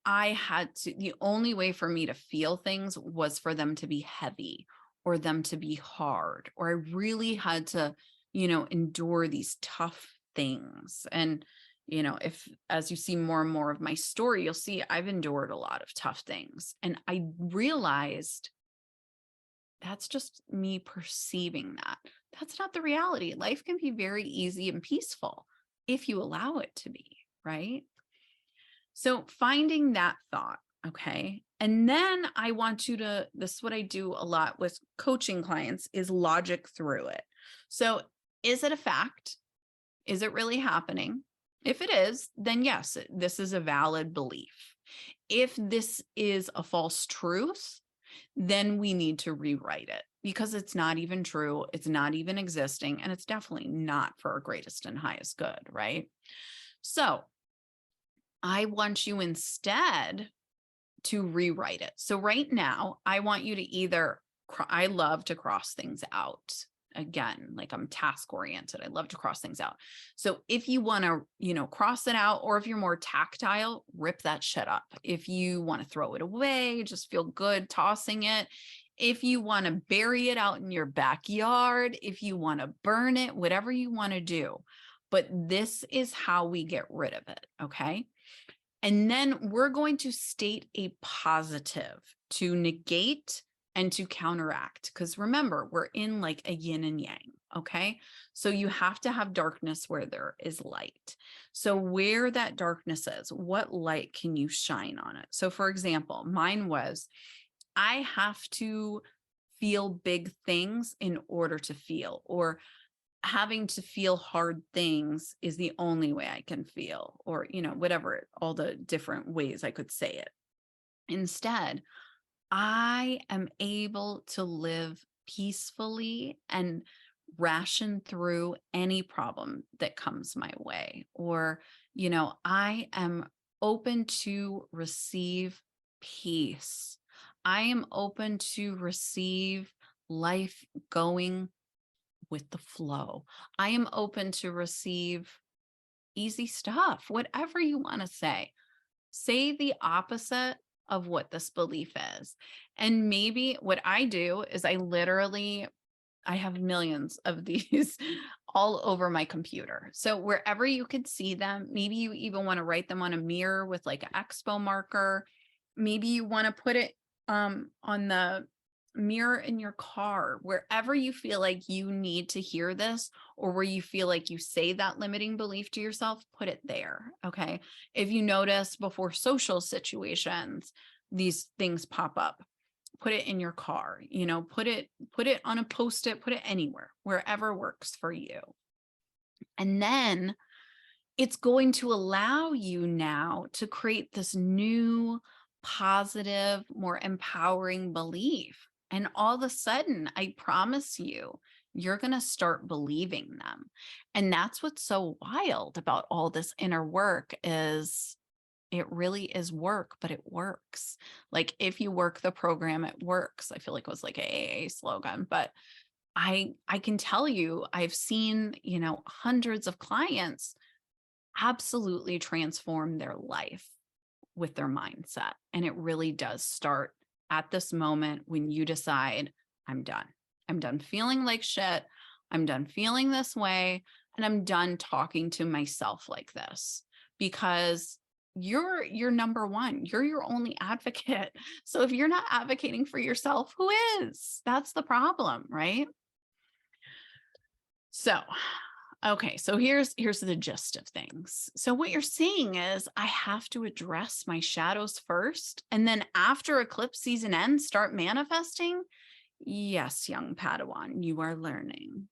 the only way for me to feel things was for them to be heavy or them to be hard, or I really had to, endure these tough things. And, if as you see more and more of my story, you'll see I've endured a lot of tough things. And I realized that's just me perceiving that. That's not the reality. Life can be very easy and peaceful if you allow it to be, right? So finding that thought, okay? And then I want you to, this is what I do a lot with coaching clients, is logic through it. So is it a fact? Is it really happening? If it is, then yes, this is a valid belief. If this is a false truth, then we need to rewrite it because it's not even true. It's not even existing. And it's definitely not for our greatest and highest good, right? So I want you instead to rewrite it. So right now, I want you to I love to cross things out. Again, like I'm task oriented. I love to cross things out. So if you want to, cross it out, or if you're more tactile, rip that shit up. If you want to throw it away, just feel good tossing it. If you want to bury it out in your backyard, if you want to burn it, whatever you want to do. But this is how we get rid of it. Okay. And then we're going to state a positive to negate and to counteract. Because remember, we're in like a yin and yang. Okay. So you have to have darkness where there is light. So where that darkness is, what light can you shine on it? So for example, mine was, I have to feel big things in order to feel, or having to feel hard things is the only way I can feel, or, whatever, all the different ways I could say it. Instead, I am able to live peacefully and ration through any problem that comes my way. Or, I am open to receive peace. I am open to receive life going with the flow. I am open to receive easy stuff, whatever you want to say. Say the opposite of what this belief is. And maybe what I do is I have millions of these all over my computer. So wherever you could see them, maybe you even want to write them on a mirror with like an expo marker. Maybe you want to put it on the mirror in your car, wherever you feel like you need to hear this, or where you feel like you say that limiting belief to yourself, put it there. Okay. If you notice before social situations, these things pop up, put it in your car, put it on a post-it, put it anywhere, wherever works for you. And then it's going to allow you now to create this new, positive, more empowering belief. And all of a sudden, I promise you, you're going to start believing them. And that's what's so wild about all this inner work is It really is work, but it works. Like if you work the program, it works. I feel like it was like a AA slogan, but I can tell you, I've seen, hundreds of clients absolutely transform their life with their mindset. And it really does start at this moment when you decide, I'm done. I'm done feeling like shit. I'm done feeling this way. And I'm done talking to myself like this, because you're number one. You're your only advocate. So if you're not advocating for yourself, who is? That's the problem, right? So, okay, so here's the gist of things. So what you're saying is I have to address my shadows first, and then after eclipse season ends, start manifesting? Yes, young Padawan, you are learning.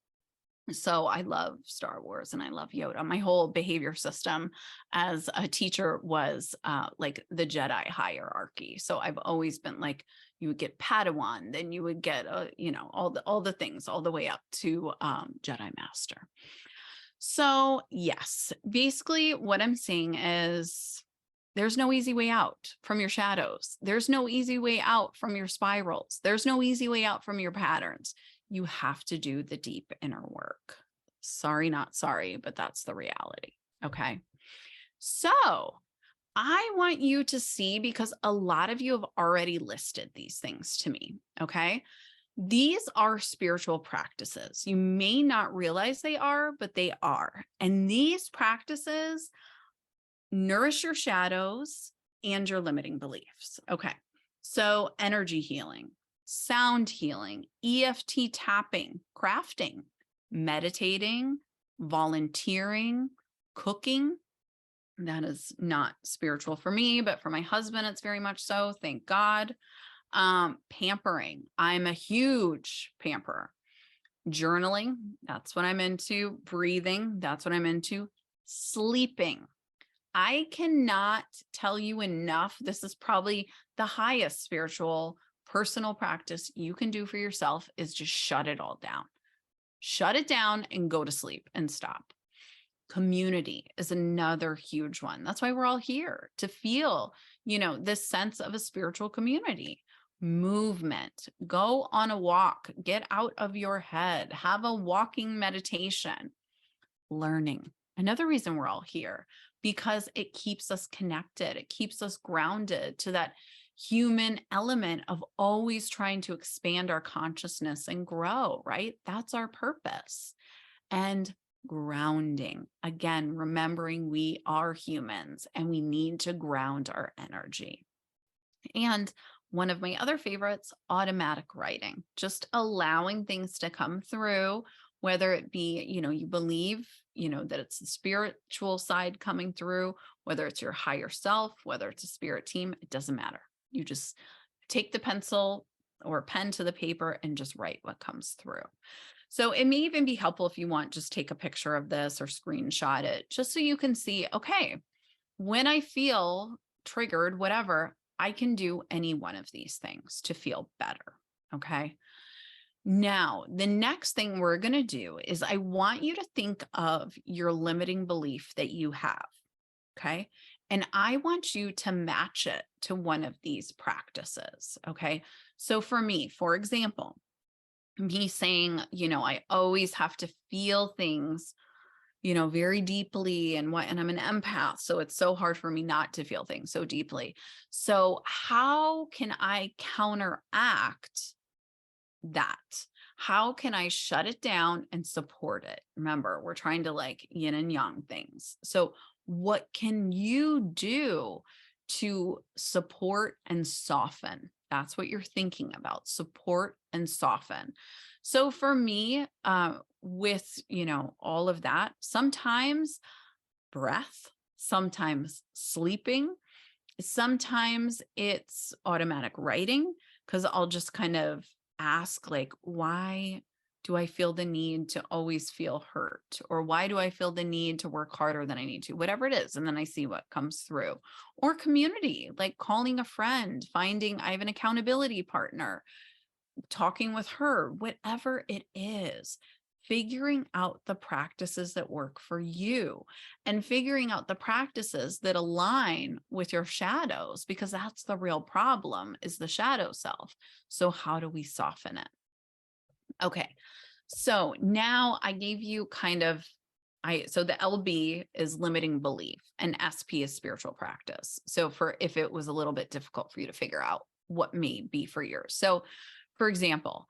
So I love Star Wars and I love Yoda. My whole behavior system as a teacher was like the Jedi hierarchy. So I've always been like, you would get Padawan, then you would get, all the things all the way up to Jedi Master. So yes, basically what I'm saying is there's no easy way out from your shadows. There's no easy way out from your spirals. There's no easy way out from your patterns. You have to do the deep inner work. Sorry, not sorry, but that's the reality. Okay. So I want you to see, because a lot of you have already listed these things to me. Okay. These are spiritual practices. You may not realize they are, but they are. And these practices nourish your shadows and your limiting beliefs. Okay. So energy healing, sound healing, EFT tapping, crafting, meditating, volunteering, cooking. That is not spiritual for me, but for my husband, it's very much so. Thank God. Pampering. I'm a huge pamperer. Journaling. That's what I'm into. Breathing. That's what I'm into. Sleeping. I cannot tell you enough. This is probably the highest spiritual personal practice you can do for yourself, is just shut it all down. Shut it down and go to sleep and stop. Community is another huge one. That's why we're all here, to feel, this sense of a spiritual community. Movement, go on a walk, get out of your head, have a walking meditation. Learning, another reason we're all here, because it keeps us connected. It keeps us grounded to that human element of always trying to expand our consciousness and grow, right? That's our purpose. And grounding, again, remembering we are humans and we need to ground our energy. And one of my other favorites, automatic writing, just allowing things to come through, whether it be, you believe, that it's the spiritual side coming through, whether it's your higher self, whether it's a spirit team, it doesn't matter. You just take the pencil or pen to the paper and just write what comes through. So it may even be helpful if you want, just take a picture of this or screenshot it, just so you can see, okay, when I feel triggered, whatever, I can do any one of these things to feel better. Okay. Now, the next thing we're going to do is I want you to think of your limiting belief that you have. Okay. And I want you to match it to one of these practices. Okay. So for me, for example, me saying, I always have to feel things, very deeply, and I'm an empath. So it's so hard for me not to feel things so deeply. So how can I counteract that? How can I shut it down and support it? Remember, we're trying to like yin and yang things. So what can you do to support and soften? That's what you're thinking about, support and soften. So for me, with, all of that, sometimes breath, sometimes sleeping, sometimes it's automatic writing, because I'll just kind of ask, like, why do I feel the need to always feel hurt? Or why do I feel the need to work harder than I need to? Whatever it is. And then I see what comes through. Or community, like calling a friend, I have an accountability partner, talking with her, whatever it is. figuring out the practices that work for you and figuring out the practices that align with your shadows, because that's the real problem, is the shadow self. So how do we soften it? Okay. So now I gave you kind of, so the LB is limiting belief and SP is spiritual practice. So for if it was a little bit difficult for you to figure out what may be for yours. So for example,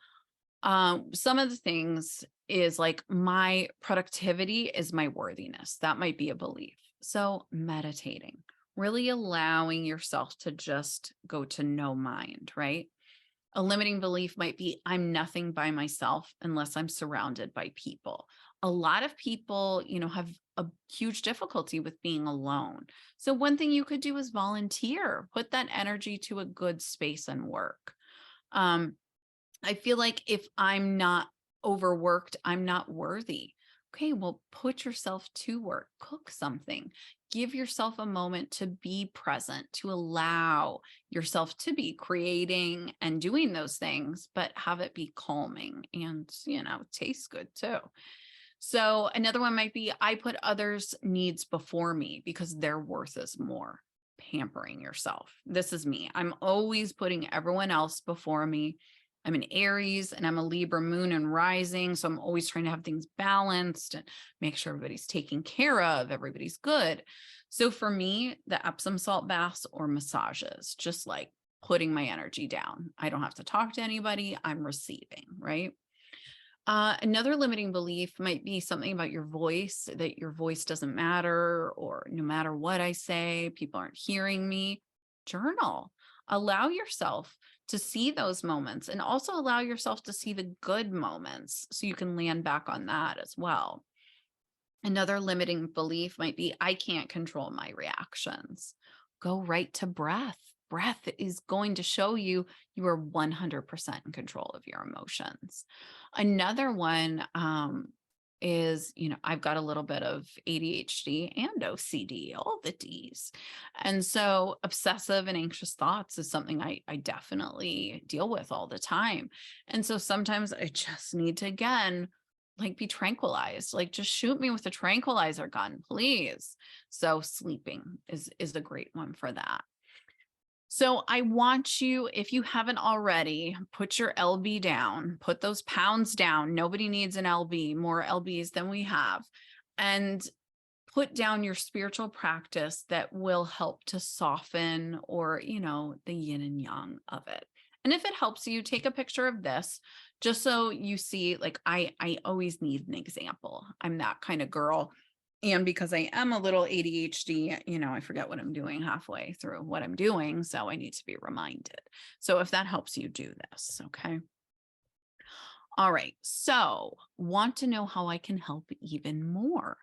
some of the things is like my productivity is my worthiness. That might be a belief. So meditating, really allowing yourself to just go to no mind, right? A limiting belief might be I'm nothing by myself unless I'm surrounded by people. A lot of people, have a huge difficulty with being alone. So one thing you could do is volunteer, put that energy to a good space and work. Um, I feel like if I'm not overworked, I'm not worthy. Okay, well, put yourself to work, cook something, give yourself a moment to be present, to allow yourself to be creating and doing those things, but have it be calming and, taste good too. So another one might be I put others' needs before me because their worth is more. Pampering yourself. This is me. I'm always putting everyone else before me. I'm an Aries and I'm a Libra moon and rising. So I'm always trying to have things balanced and make sure everybody's taken care of, everybody's good. So for me, the Epsom salt baths or massages, just like putting my energy down. I don't have to talk to anybody. I'm receiving, right? Another limiting belief might be something about your voice, that your voice doesn't matter, or no matter what I say, people aren't hearing me. Journal. Allow yourself to see those moments and also allow yourself to see the good moments so you can land back on that as well. Another limiting belief might be I can't control my reactions. Go right to breath. Breath is going to show you you are 100% in control of your emotions. Another one is, I've got a little bit of ADHD and OCD, all the D's. And so obsessive and anxious thoughts is something I definitely deal with all the time. And so sometimes I just need to, again, like be tranquilized, like just shoot me with a tranquilizer gun, please. So sleeping is a great one for that. So I want you, if you haven't already, put your LB down, put those pounds down. Nobody needs an LB, more LBs than we have. And put down your spiritual practice that will help to soften or, the yin and yang of it. And if it helps you, take a picture of this just so you see, like, I always need an example. I'm that kind of girl. And because I am a little ADHD, I forget what I'm doing halfway through what I'm doing. So I need to be reminded. So if that helps you, do this. Okay. All right. So want to know how I can help even more.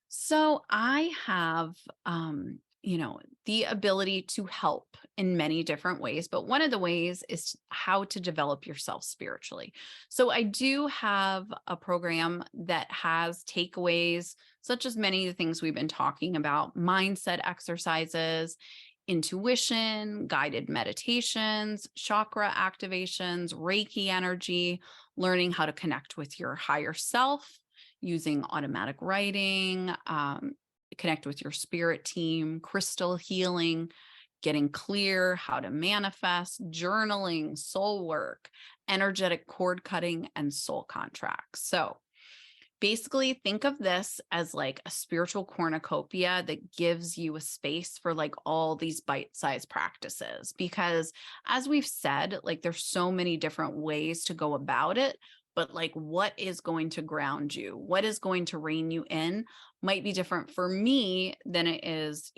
So I have, the ability to help in many different ways, but one of the ways is how to develop yourself spiritually. So I do have a program that has takeaways, such as many of the things we've been talking about, mindset exercises, intuition, guided meditations, chakra activations, Reiki energy, learning how to connect with your higher self using automatic writing, connect with your spirit team, crystal healing, getting clear, how to manifest, journaling, soul work, energetic cord cutting, and soul contracts. So basically think of this as like a spiritual cornucopia that gives you a space for like all these bite-sized practices, because as we've said, like there's so many different ways to go about it, but like what is going to ground you, what is going to rein you in might be different for me than it is,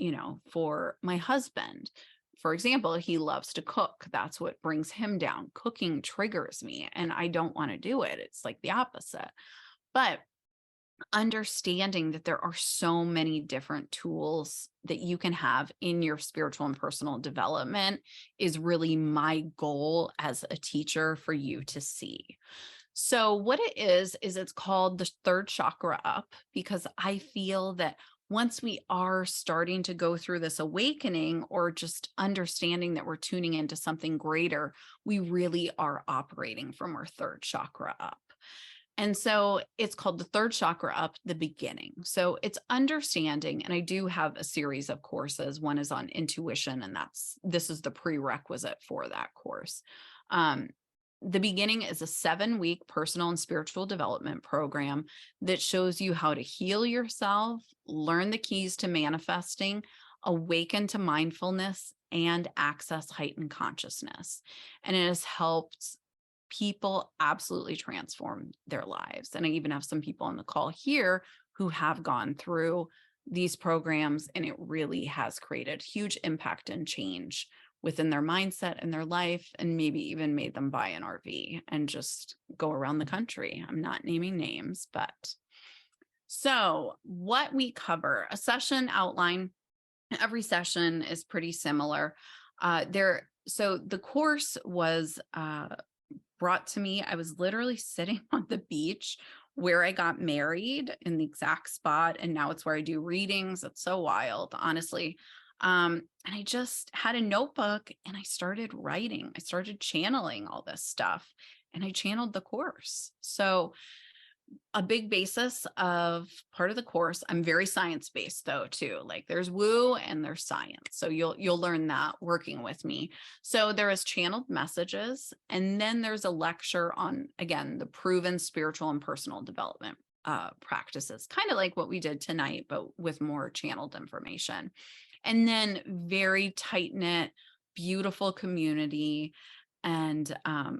for my husband. For example, he loves to cook. That's what brings him down. Cooking triggers me and I don't want to do it. It's like the opposite. But understanding that there are so many different tools that you can have in your spiritual and personal development is really my goal as a teacher for you to see. So what it is it's called the third chakra up, because I feel that once we are starting to go through this awakening or just understanding that we're tuning into something greater, we really are operating from our third chakra up. And so it's called the third chakra up, the beginning. So it's understanding, and I do have a series of courses. One is on intuition, and this is the prerequisite for that course. Um, the beginning is a 7-week personal and spiritual development program that shows you how to heal yourself, learn the keys to manifesting, awaken to mindfulness, and access heightened consciousness. And it has helped people absolutely transform their lives. And I even have some people on the call here who have gone through these programs, and it really has created huge impact and change within their mindset and their life, and maybe even made them buy an RV and just go around the country. I'm not naming names, but so what we cover, a session outline, every session is pretty similar. So the course was brought to me. I was literally sitting on the beach where I got married in the exact spot. And now it's where I do readings. It's so wild, honestly. And I just had a notebook and I started writing. I started channeling all this stuff and I channeled the course. So a big basis of part of the course, I'm very science-based though too. Like there's woo and there's science. So you'll learn that working with me. So there is channeled messages, and then there's a lecture on, again, the proven spiritual and personal development practices, kind of like what we did tonight, but with more channeled information. And then very tight-knit, beautiful community, and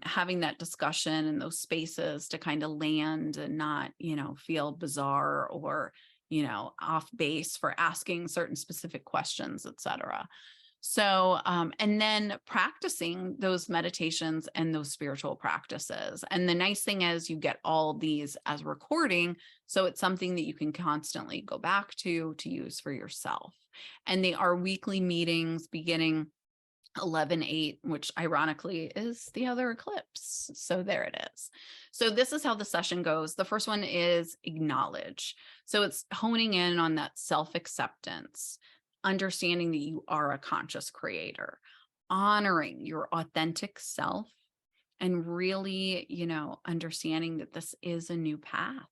having that discussion in those spaces to kind of land and not, feel bizarre or, off base for asking certain specific questions, etc. So, and then practicing those meditations and those spiritual practices. And the nice thing is you get all these as recording. So it's something that you can constantly go back to use for yourself. And they are weekly meetings beginning 11/8, which ironically is the other eclipse. So there it is. So this is how the session goes. The first one is acknowledge. So it's honing in on that self-acceptance, understanding that you are a conscious creator, honoring your authentic self, and really, understanding that this is a new path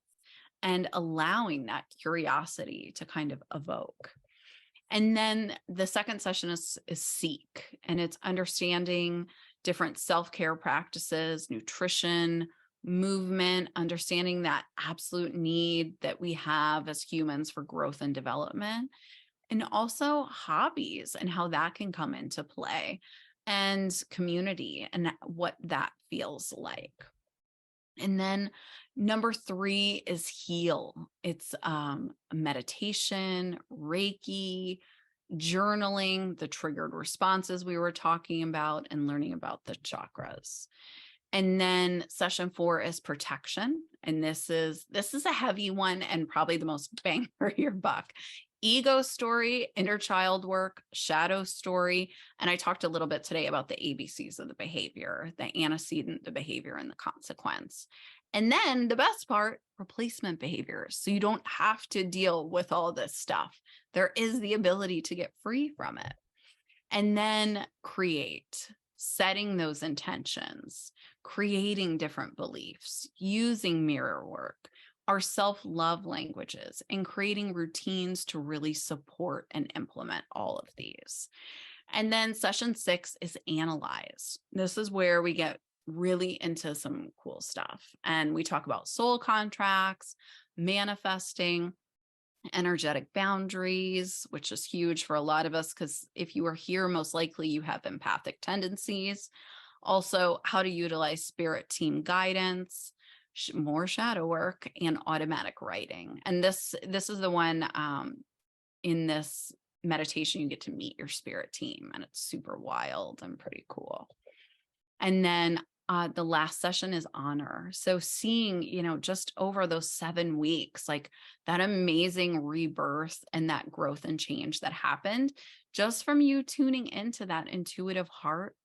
and allowing that curiosity to kind of evoke. And then the second session is seek, and it's understanding different self-care practices, nutrition, movement, understanding that absolute need that we have as humans for growth and development, and also hobbies and how that can come into play, and community and what that feels like. And then number 3 is heal. It's meditation, Reiki, journaling, the triggered responses we were talking about, and learning about the chakras. And then session 4 is protection. And this is a heavy one and probably the most bang for your buck. Ego story, inner child work, shadow story. And I talked a little bit today about the ABCs of the behavior, the antecedent, the behavior, and the consequence. And then the best part, replacement behaviors. So you don't have to deal with all this stuff. There is the ability to get free from it. And then create, setting those intentions, creating different beliefs, using mirror work, our self-love languages, and creating routines to really support and implement all of these. And then session 6 is analyze. This is where we get really into some cool stuff. And we talk about soul contracts, manifesting, energetic boundaries, which is huge for a lot of us, because if you are here, most likely you have empathic tendencies. Also, how to utilize spirit team guidance, more shadow work, and automatic writing. And this is the one in this meditation, you get to meet your spirit team, and it's super wild and pretty cool. And then the last session is honor. So seeing, just over those 7 weeks, like that amazing rebirth and that growth and change that happened just from you tuning into that intuitive heart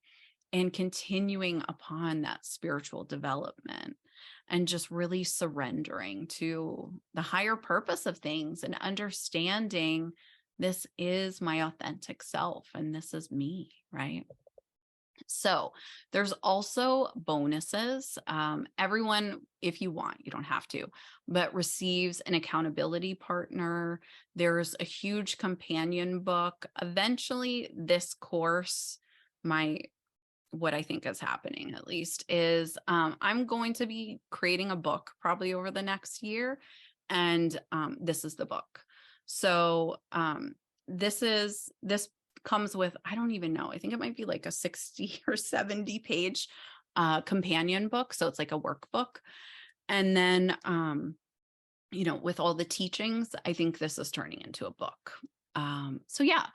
and continuing upon that spiritual development, and just really surrendering to the higher purpose of things and understanding this is my authentic self and this is me, right? So there's also bonuses. Everyone, if you want, you don't have to, but receives an accountability partner. There's a huge companion book. Eventually, this course, what I think is happening at least is I'm going to be creating a book probably over the next year. And this is the book. So this comes with, I don't even know, I think it might be like a 60 or 70 page companion book. So it's like a workbook. And then, with all the teachings, I think this is turning into a book. So yeah,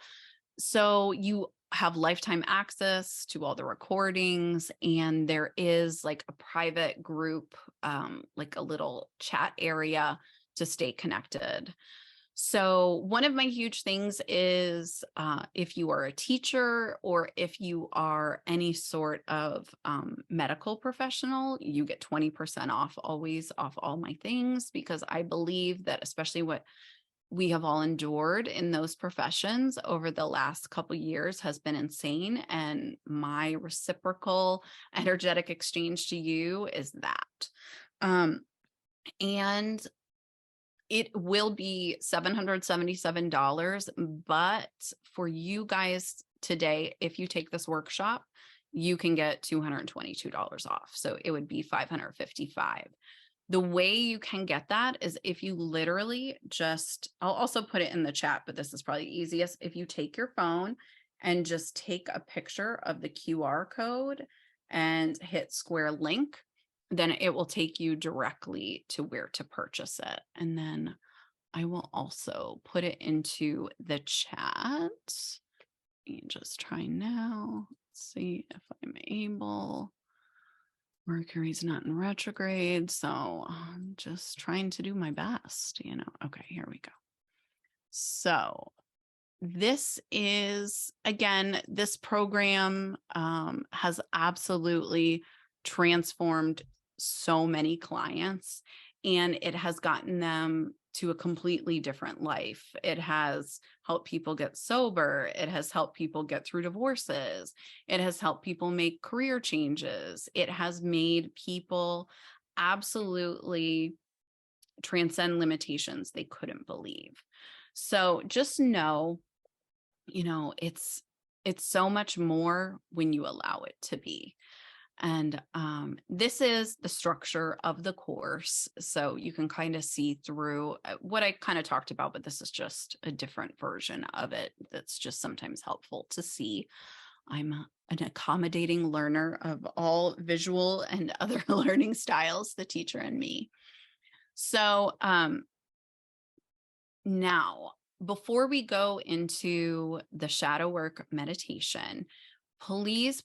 so you have lifetime access to all the recordings, and there is like a private group, like a little chat area to stay connected. So one of my huge things is if you are a teacher or if you are any sort of medical professional, you get 20% off always off all my things, because I believe that especially what we have all endured in those professions over the last couple of years has been insane. And my reciprocal energetic exchange to you is that. And it will be $777, but for you guys today, if you take this workshop, you can get $222 off. So it would be $555. The way you can get that is if you literally I'll also put it in the chat, but this is probably easiest. If you take your phone and just take a picture of the QR code and hit square link, then it will take you directly to where to purchase it. And then I will also put it into the chat. And just try now. Let's see if I'm able. Mercury's not in retrograde, so I'm just trying to do my best, Okay, here we go. So this is, again, this program has absolutely transformed so many clients, and it has gotten them to a completely different life. It has helped people get sober. It has helped people get through divorces. It has helped people make career changes. It has made people absolutely transcend limitations they couldn't believe. So just know, it's so much more when you allow it to be. And this is the structure of the course. So you can kind of see through what I kind of talked about, but this is just a different version of it that's just sometimes helpful to see. I'm an accommodating learner of all visual and other learning styles, the teacher and me. So now, before we go into the shadow work meditation, please,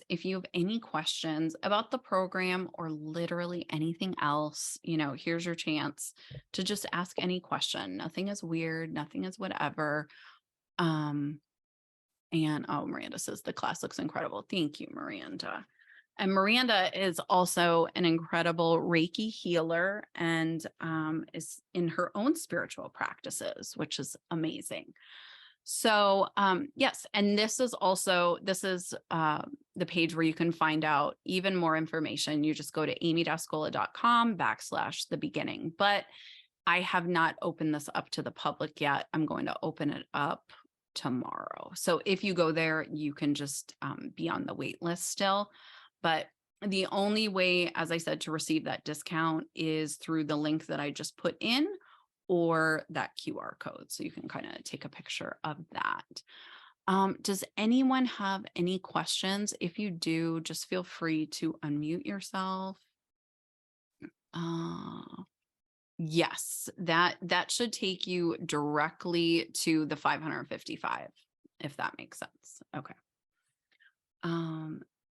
if you have any questions about the program or literally anything else, here's your chance to just ask any question. Nothing is weird. Nothing is whatever. And Miranda says the class looks incredible. Thank you, Miranda. And Miranda is also an incredible Reiki healer and is in her own spiritual practices, which is amazing. So yes, and this is the page where you can find out even more information. You just go to amydascola.com/the-beginning. But I have not opened this up to the public yet. I'm going to open it up tomorrow. So if you go there, you can just be on the wait list still. But the only way, as I said, to receive that discount is through the link that I just put in, or that QR code. So you can kind of take a picture of that. Does anyone have any questions? If you do, just feel free to unmute yourself. Yes, that should take you directly to the 555, if that makes sense. Okay.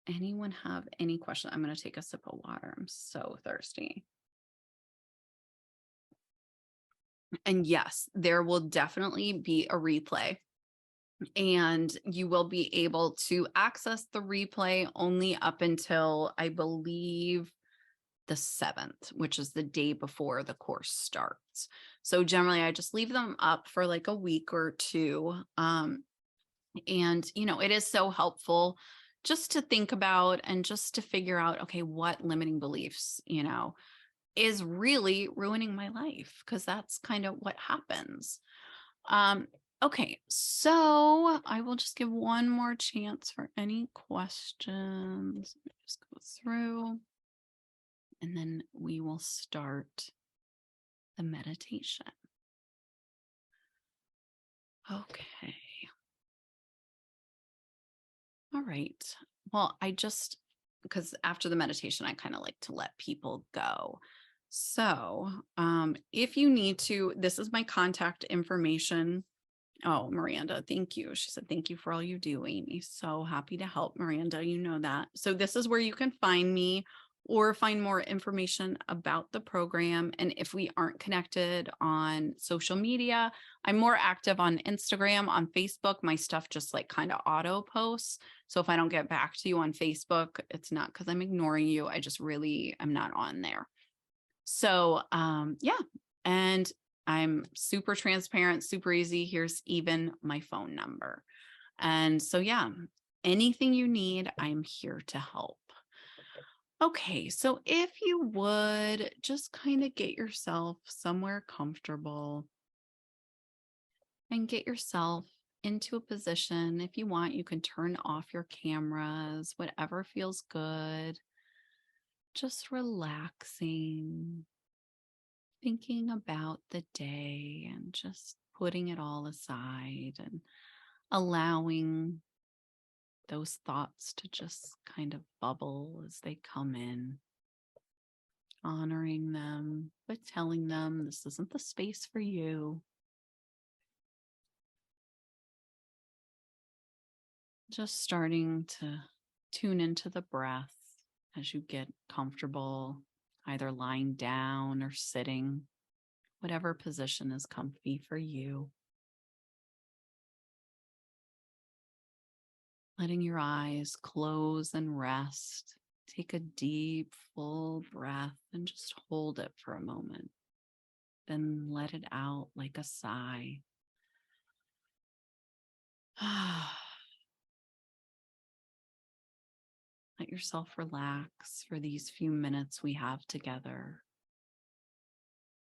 Anyone have any questions? I'm going to take a sip of water. I'm so thirsty. And yes, there will definitely be a replay, and you will be able to access the replay only up until, I believe, the 7th, which is the day before the course starts. So generally I just leave them up for like a week or two. And it is so helpful just to think about and just to figure out, okay, what limiting beliefs, is really ruining my life, because that's kind of what happens. Um, okay, so I will just give one more chance for any questions. Let me just go through and then we will start the meditation. Okay. All right. Well, because after the meditation, I kind of like to let people go. So, if you need to, this is my contact information. Oh, Miranda, thank you. She said, thank you for all you do, Amy. So happy to help, Miranda. You know that. So this is where you can find me or find more information about the program. And if we aren't connected on social media, I'm more active on Instagram, on Facebook. My stuff just like kind of auto posts. So if I don't get back to you on Facebook, it's not because I'm ignoring you. I just really am not on there. So yeah. And I'm super transparent, super easy. Here's even my phone number. And so, yeah, anything you need, I'm here to help. Okay, so if you would just kind of get yourself somewhere comfortable and get yourself into a position. If you want, you can turn off your cameras, whatever feels good. Just relaxing, thinking about the day and just putting it all aside and allowing those thoughts to just kind of bubble as they come in, honoring them, but telling them this isn't the space for you. Just starting to tune into the breath as you get comfortable, either lying down or sitting, whatever position is comfy for you. Letting your eyes close and rest. Take a deep, full breath and just hold it for a moment. Then let it out like a sigh. Let yourself relax for these few minutes we have together.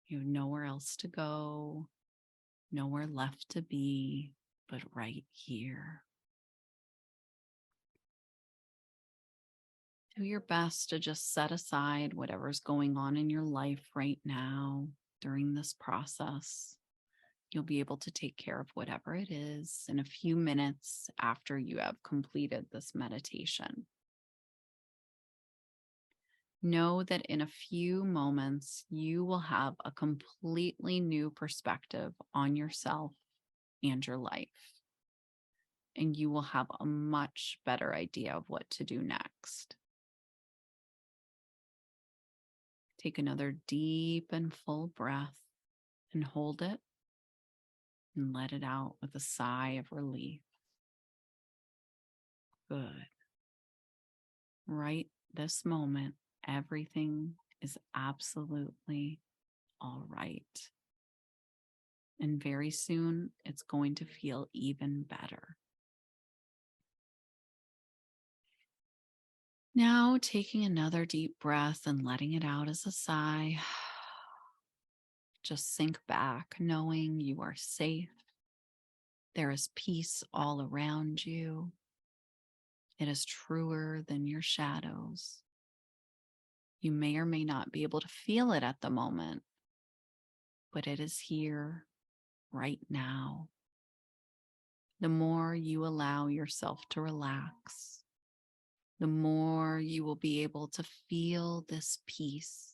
You have nowhere else to go, nowhere left to be, but right here. Do your best to just set aside whatever's going on in your life right now during this process. You'll be able to take care of whatever it is in a few minutes after you have completed this meditation. Know that in a few moments, you will have a completely new perspective on yourself and your life. And you will have a much better idea of what to do next. Take another deep and full breath and hold it and let it out with a sigh of relief. Good. Right this moment, everything is absolutely all right. And very soon, it's going to feel even better. Now, taking another deep breath and letting it out as a sigh. Just sink back, knowing you are safe. There is peace all around you. It is truer than your shadows. You may or may not be able to feel it at the moment, but it is here right now. The more you allow yourself to relax, the more you will be able to feel this peace.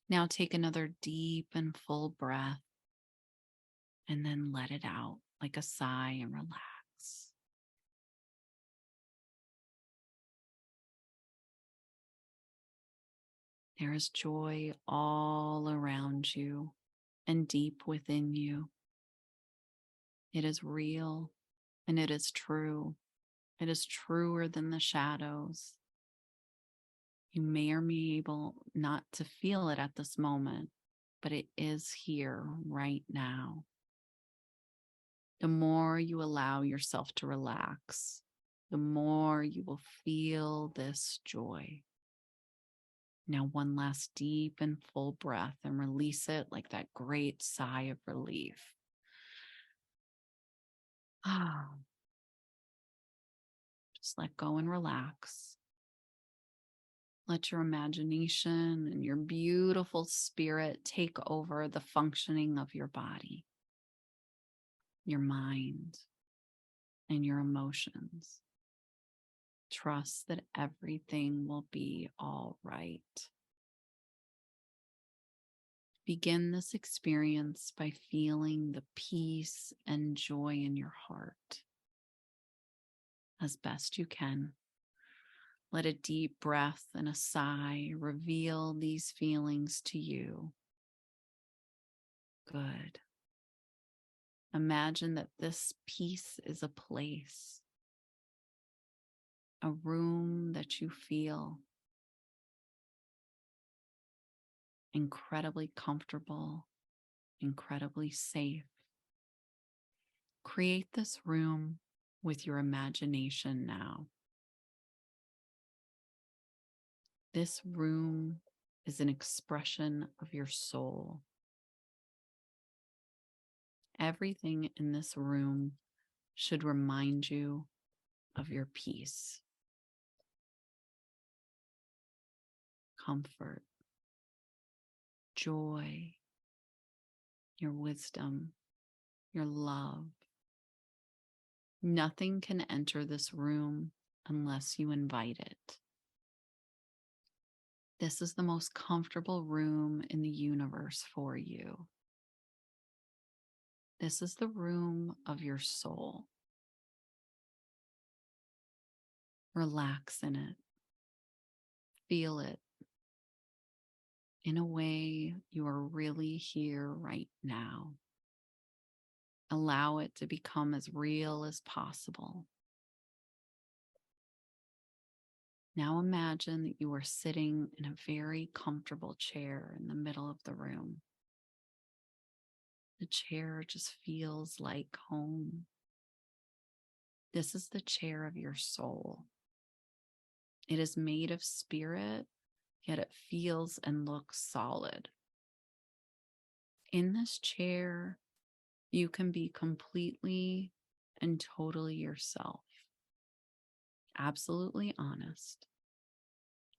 Now take another deep and full breath and then let it out like a sigh and relax. There is joy all around you and deep within you. It is real and it is true. It is truer than the shadows. You may or may be able not to feel it at this moment, but it is here right now. The more you allow yourself to relax, the more you will feel this joy. Now, one last deep and full breath and release it like that great sigh of relief. Ah, just let go and relax. Let your imagination and your beautiful spirit take over the functioning of your body, your mind, and your emotions. Trust that everything will be all right. Begin this experience by feeling the peace and joy in your heart as best you can. Let a deep breath and a sigh reveal these feelings to you. Good. Imagine that this peace is a place, a room that you feel incredibly comfortable, incredibly safe. Create this room with your imagination now. This room is an expression of your soul. Everything in this room should remind you of your peace, comfort, joy, your wisdom, your love. Nothing can enter this room unless you invite it. This is the most comfortable room in the universe for you. This is the room of your soul. Relax in it. Feel it in a way you are really here right now. Allow it to become as real as possible. Now imagine that you are sitting in a very comfortable chair in the middle of the room. The chair just feels like home. This is the chair of your soul. It is made of spirit, yet it feels and looks solid. In this chair, you can be completely and totally yourself, absolutely honest,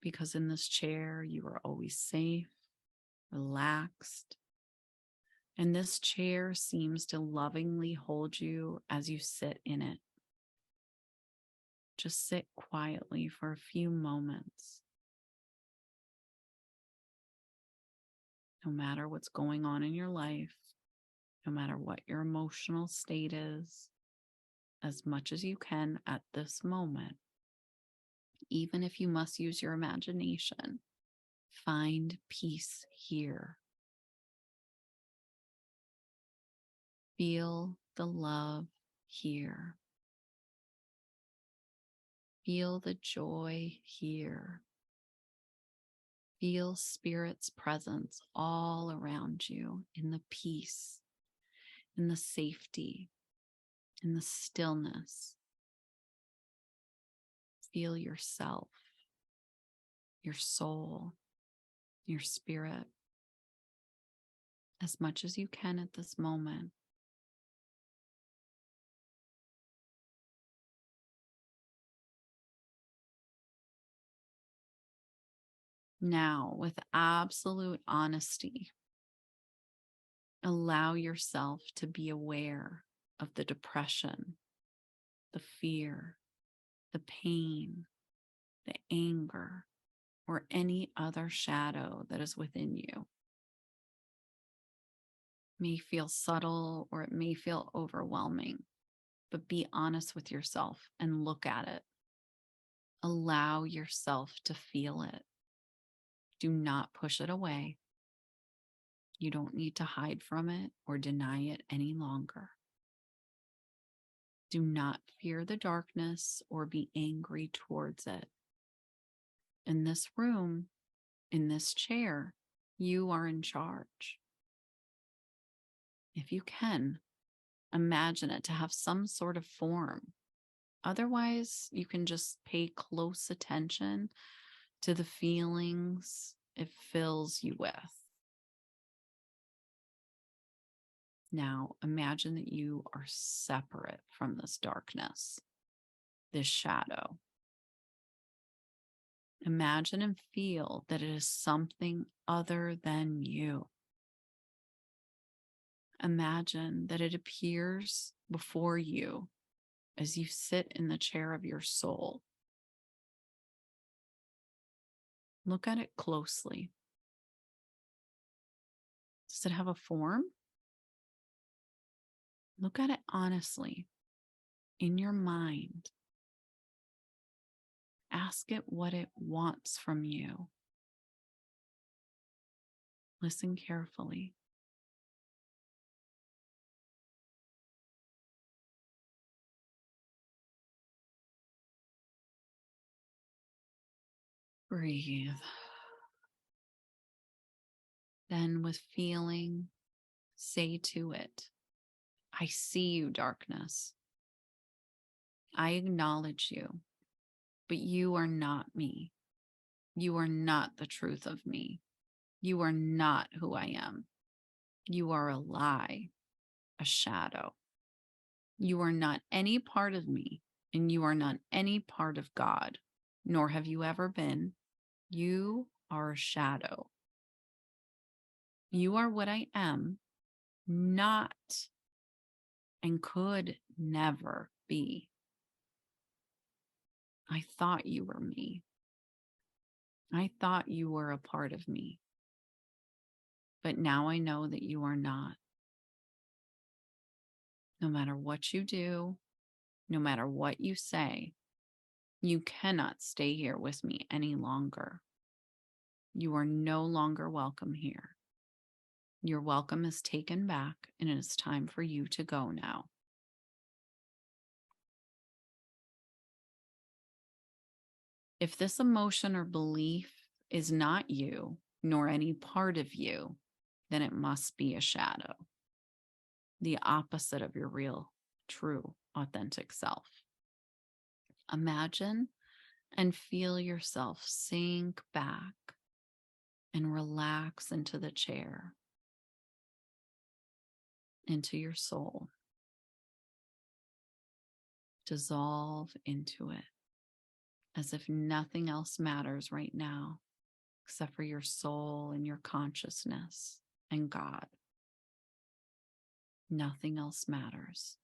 because in this chair, you are always safe, relaxed, and this chair seems to lovingly hold you as you sit in it. Just sit quietly for a few moments. No matter what's going on in your life, no matter what your emotional state is, as much as you can at this moment, even if you must use your imagination, find peace here. Feel the love here. Feel the joy here. Feel Spirit's presence all around you in the peace, in the safety, in the stillness. Feel yourself, your soul, your spirit as much as you can at this moment. Now, with absolute honesty, allow yourself to be aware of the depression, the fear, the pain, the anger, or any other shadow that is within you. It may feel subtle or it may feel overwhelming, but be honest with yourself and look at it. Allow yourself to feel it. Do not push it away. You don't need to hide from it or deny it any longer. Do not fear the darkness or be angry towards it. In this room, in this chair, you are in charge. If you can, imagine it to have some sort of form. Otherwise, you can just pay close attention to the feelings it fills you with. Now, imagine that you are separate from this darkness, this shadow. Imagine and feel that it is something other than you. Imagine that it appears before you as you sit in the chair of your soul. Look at it closely. Does it have a form? Look at it honestly in your mind. Ask it what it wants from you. Listen carefully. Breathe. Then, with feeling, say to it, I see you, darkness. I acknowledge you, but you are not me. You are not the truth of me. You are not who I am. You are a lie, a shadow. You are not any part of me, and you are not any part of God, nor have you ever been. You are a shadow. You are what I am, not and could never be. I thought you were me. I thought you were a part of me. But now I know that you are not. No matter what you do, no matter what you say, you cannot stay here with me any longer. You are no longer welcome here. Your welcome is taken back, and it is time for you to go now. If this emotion or belief is not you, nor any part of you, then it must be a shadow, the opposite of your real, true, authentic self. Imagine and feel yourself sink back and relax into the chair, into your soul. Dissolve into it as if nothing else matters right now except for your soul and your consciousness and God. Nothing else matters.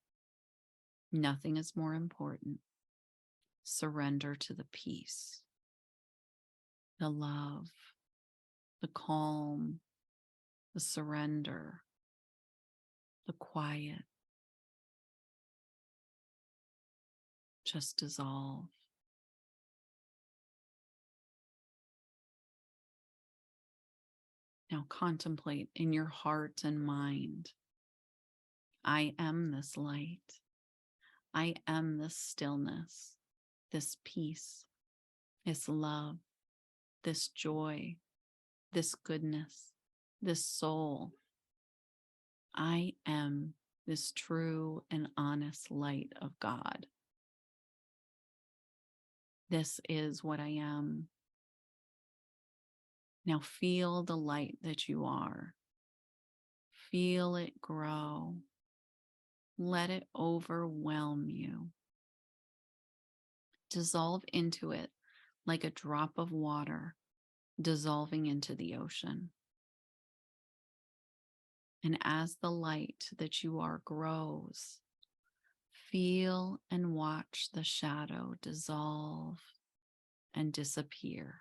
Nothing is more important. Surrender to the peace, the love, the calm, the surrender, the quiet. Just dissolve. Now contemplate in your heart and mind. I am this light. I am this stillness, this peace, this love, this joy, this goodness, this soul. I am this true and honest light of God. This is what I am. Now feel the light that you are. Feel it grow. Let it overwhelm you. Dissolve into it like a drop of water dissolving into the ocean. And as the light that you are grows, feel and watch the shadow dissolve and disappear.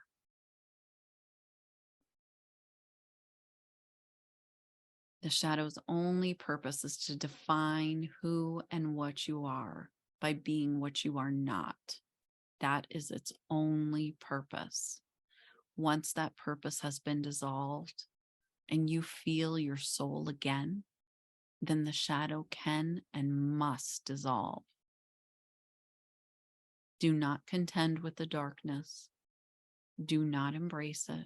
The shadow's only purpose is to define who and what you are by being what you are not. That is its only purpose. Once that purpose has been dissolved and you feel your soul again, then the shadow can and must dissolve. Do not contend with the darkness. Do not embrace it.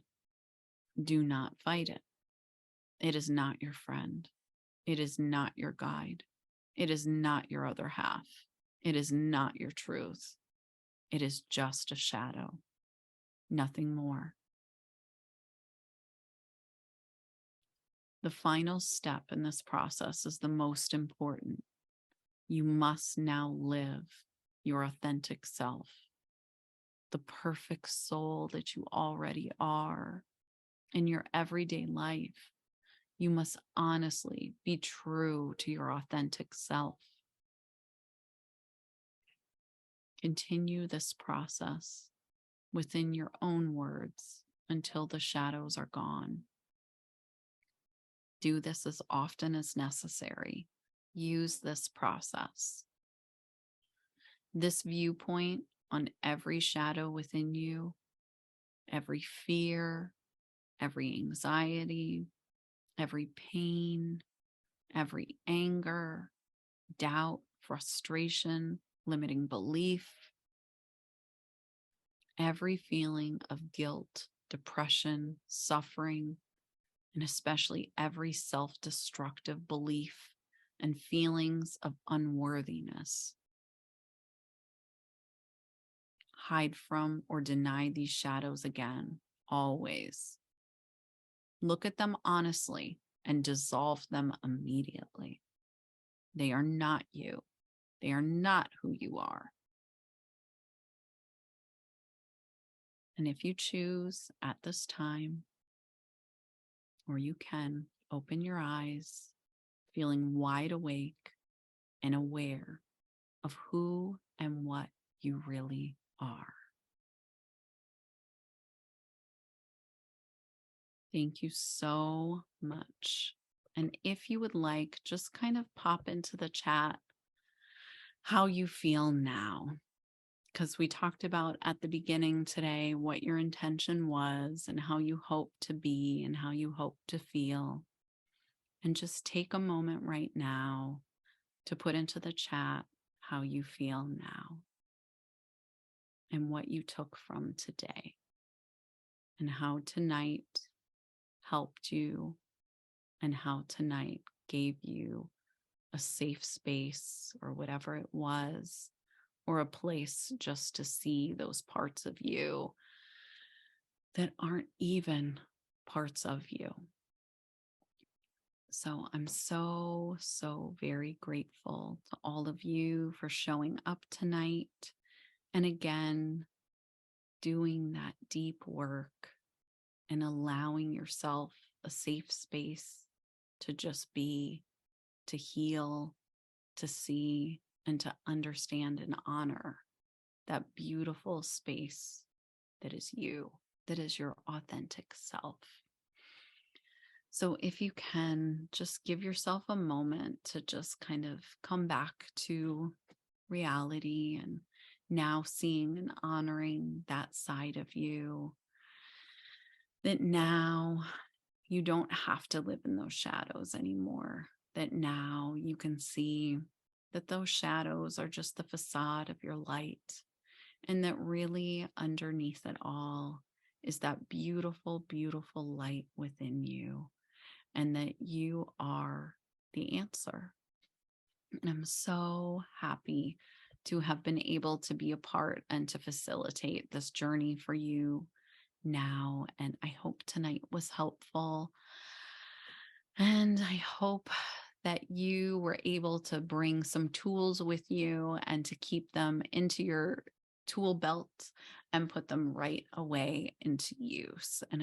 Do not fight it. It is not your friend. It is not your guide. It is not your other half. It is not your truth. It is just a shadow, nothing more. The final step in this process is the most important. You must now live your authentic self, the perfect soul that you already are in your everyday life. You must honestly be true to your authentic self. Continue this process within your own words until the shadows are gone. Do this as often as necessary. Use this process. This viewpoint on every shadow within you, every fear, every anxiety, every pain, every anger, doubt, frustration, limiting belief, every feeling of guilt, depression, suffering, and especially every self-destructive belief and feelings of unworthiness. Hide from or deny these shadows again, always. Look at them honestly and dissolve them immediately. They are not you. They are not who you are. And if you choose at this time, or you can, open your eyes, feeling wide awake and aware of who and what you really are. Thank you so much. And if you would like, just kind of pop into the chat how you feel now. Because we talked about at the beginning today what your intention was and how you hope to be and how you hope to feel. And just take a moment right now to put into the chat how you feel now and what you took from today and how tonight helped you and how tonight gave you a safe space or whatever it was, or a place just to see those parts of you that aren't even parts of you. So I'm so, so very grateful to all of you for showing up tonight. And again, doing that deep work and allowing yourself a safe space to just be, to heal, to see, and to understand and honor that beautiful space that is you, that is your authentic self. So if you can, just give yourself a moment to just kind of come back to reality and now seeing and honoring that side of you, that now you don't have to live in those shadows anymore, that now you can see that those shadows are just the facade of your light, and that really underneath it all is that beautiful, beautiful light within you, and that you are the answer. And I'm so happy to have been able to be a part and to facilitate this journey for you now. And I hope tonight was helpful. And I hope that you were able to bring some tools with you and to keep them into your tool belt and put them right away into use. And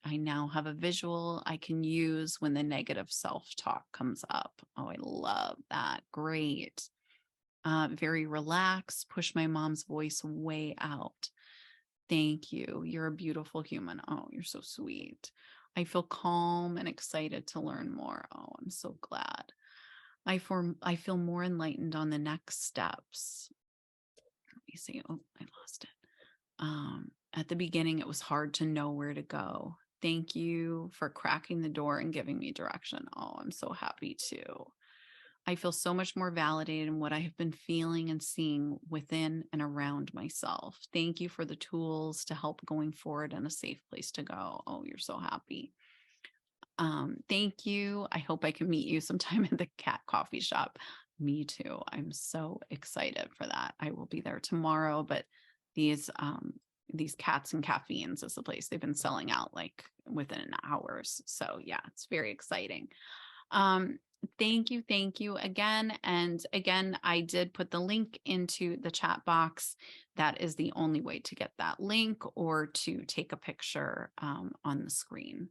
I now have a visual I can use when the negative self-talk comes up. Oh, I love that. Great. Very relaxed, push my mom's voice way out. Thank you. You're a beautiful human. Oh, you're so sweet. I feel calm and excited to learn more. Oh, I'm so glad. I feel more enlightened on the next steps. Let me see. Oh, I lost it. At the beginning, it was hard to know where to go. Thank you for cracking the door and giving me direction. Oh, I'm so happy too. I feel so much more validated in what I have been feeling and seeing within and around myself. Thank you for the tools to help going forward and a safe place to go. Oh, you're so happy. Thank you. I hope I can meet you sometime at the cat coffee shop. Me too. I'm so excited for that. I will be there tomorrow, but these Cats and Caffeines is the place they've been selling out like within hours. So yeah, it's very exciting. Um, thank you again. And again, I did put the link into the chat box. That is the only way to get that link or to take a picture on the screen.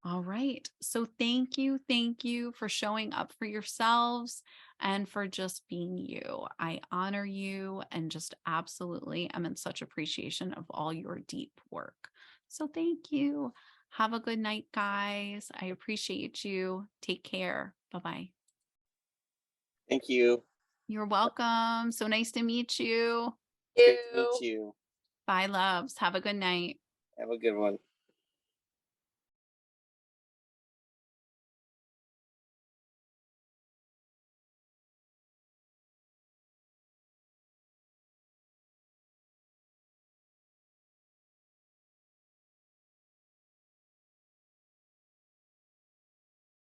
All right. So thank you for showing up for yourselves and for just being you. I honor you and just absolutely am in such appreciation of all your deep work. So thank you. Have a good night, guys. I appreciate you. Take care. Bye-bye. Thank you. You're welcome. So nice to meet you. Great to meet you. Bye, loves. Have a good night. Have a good one.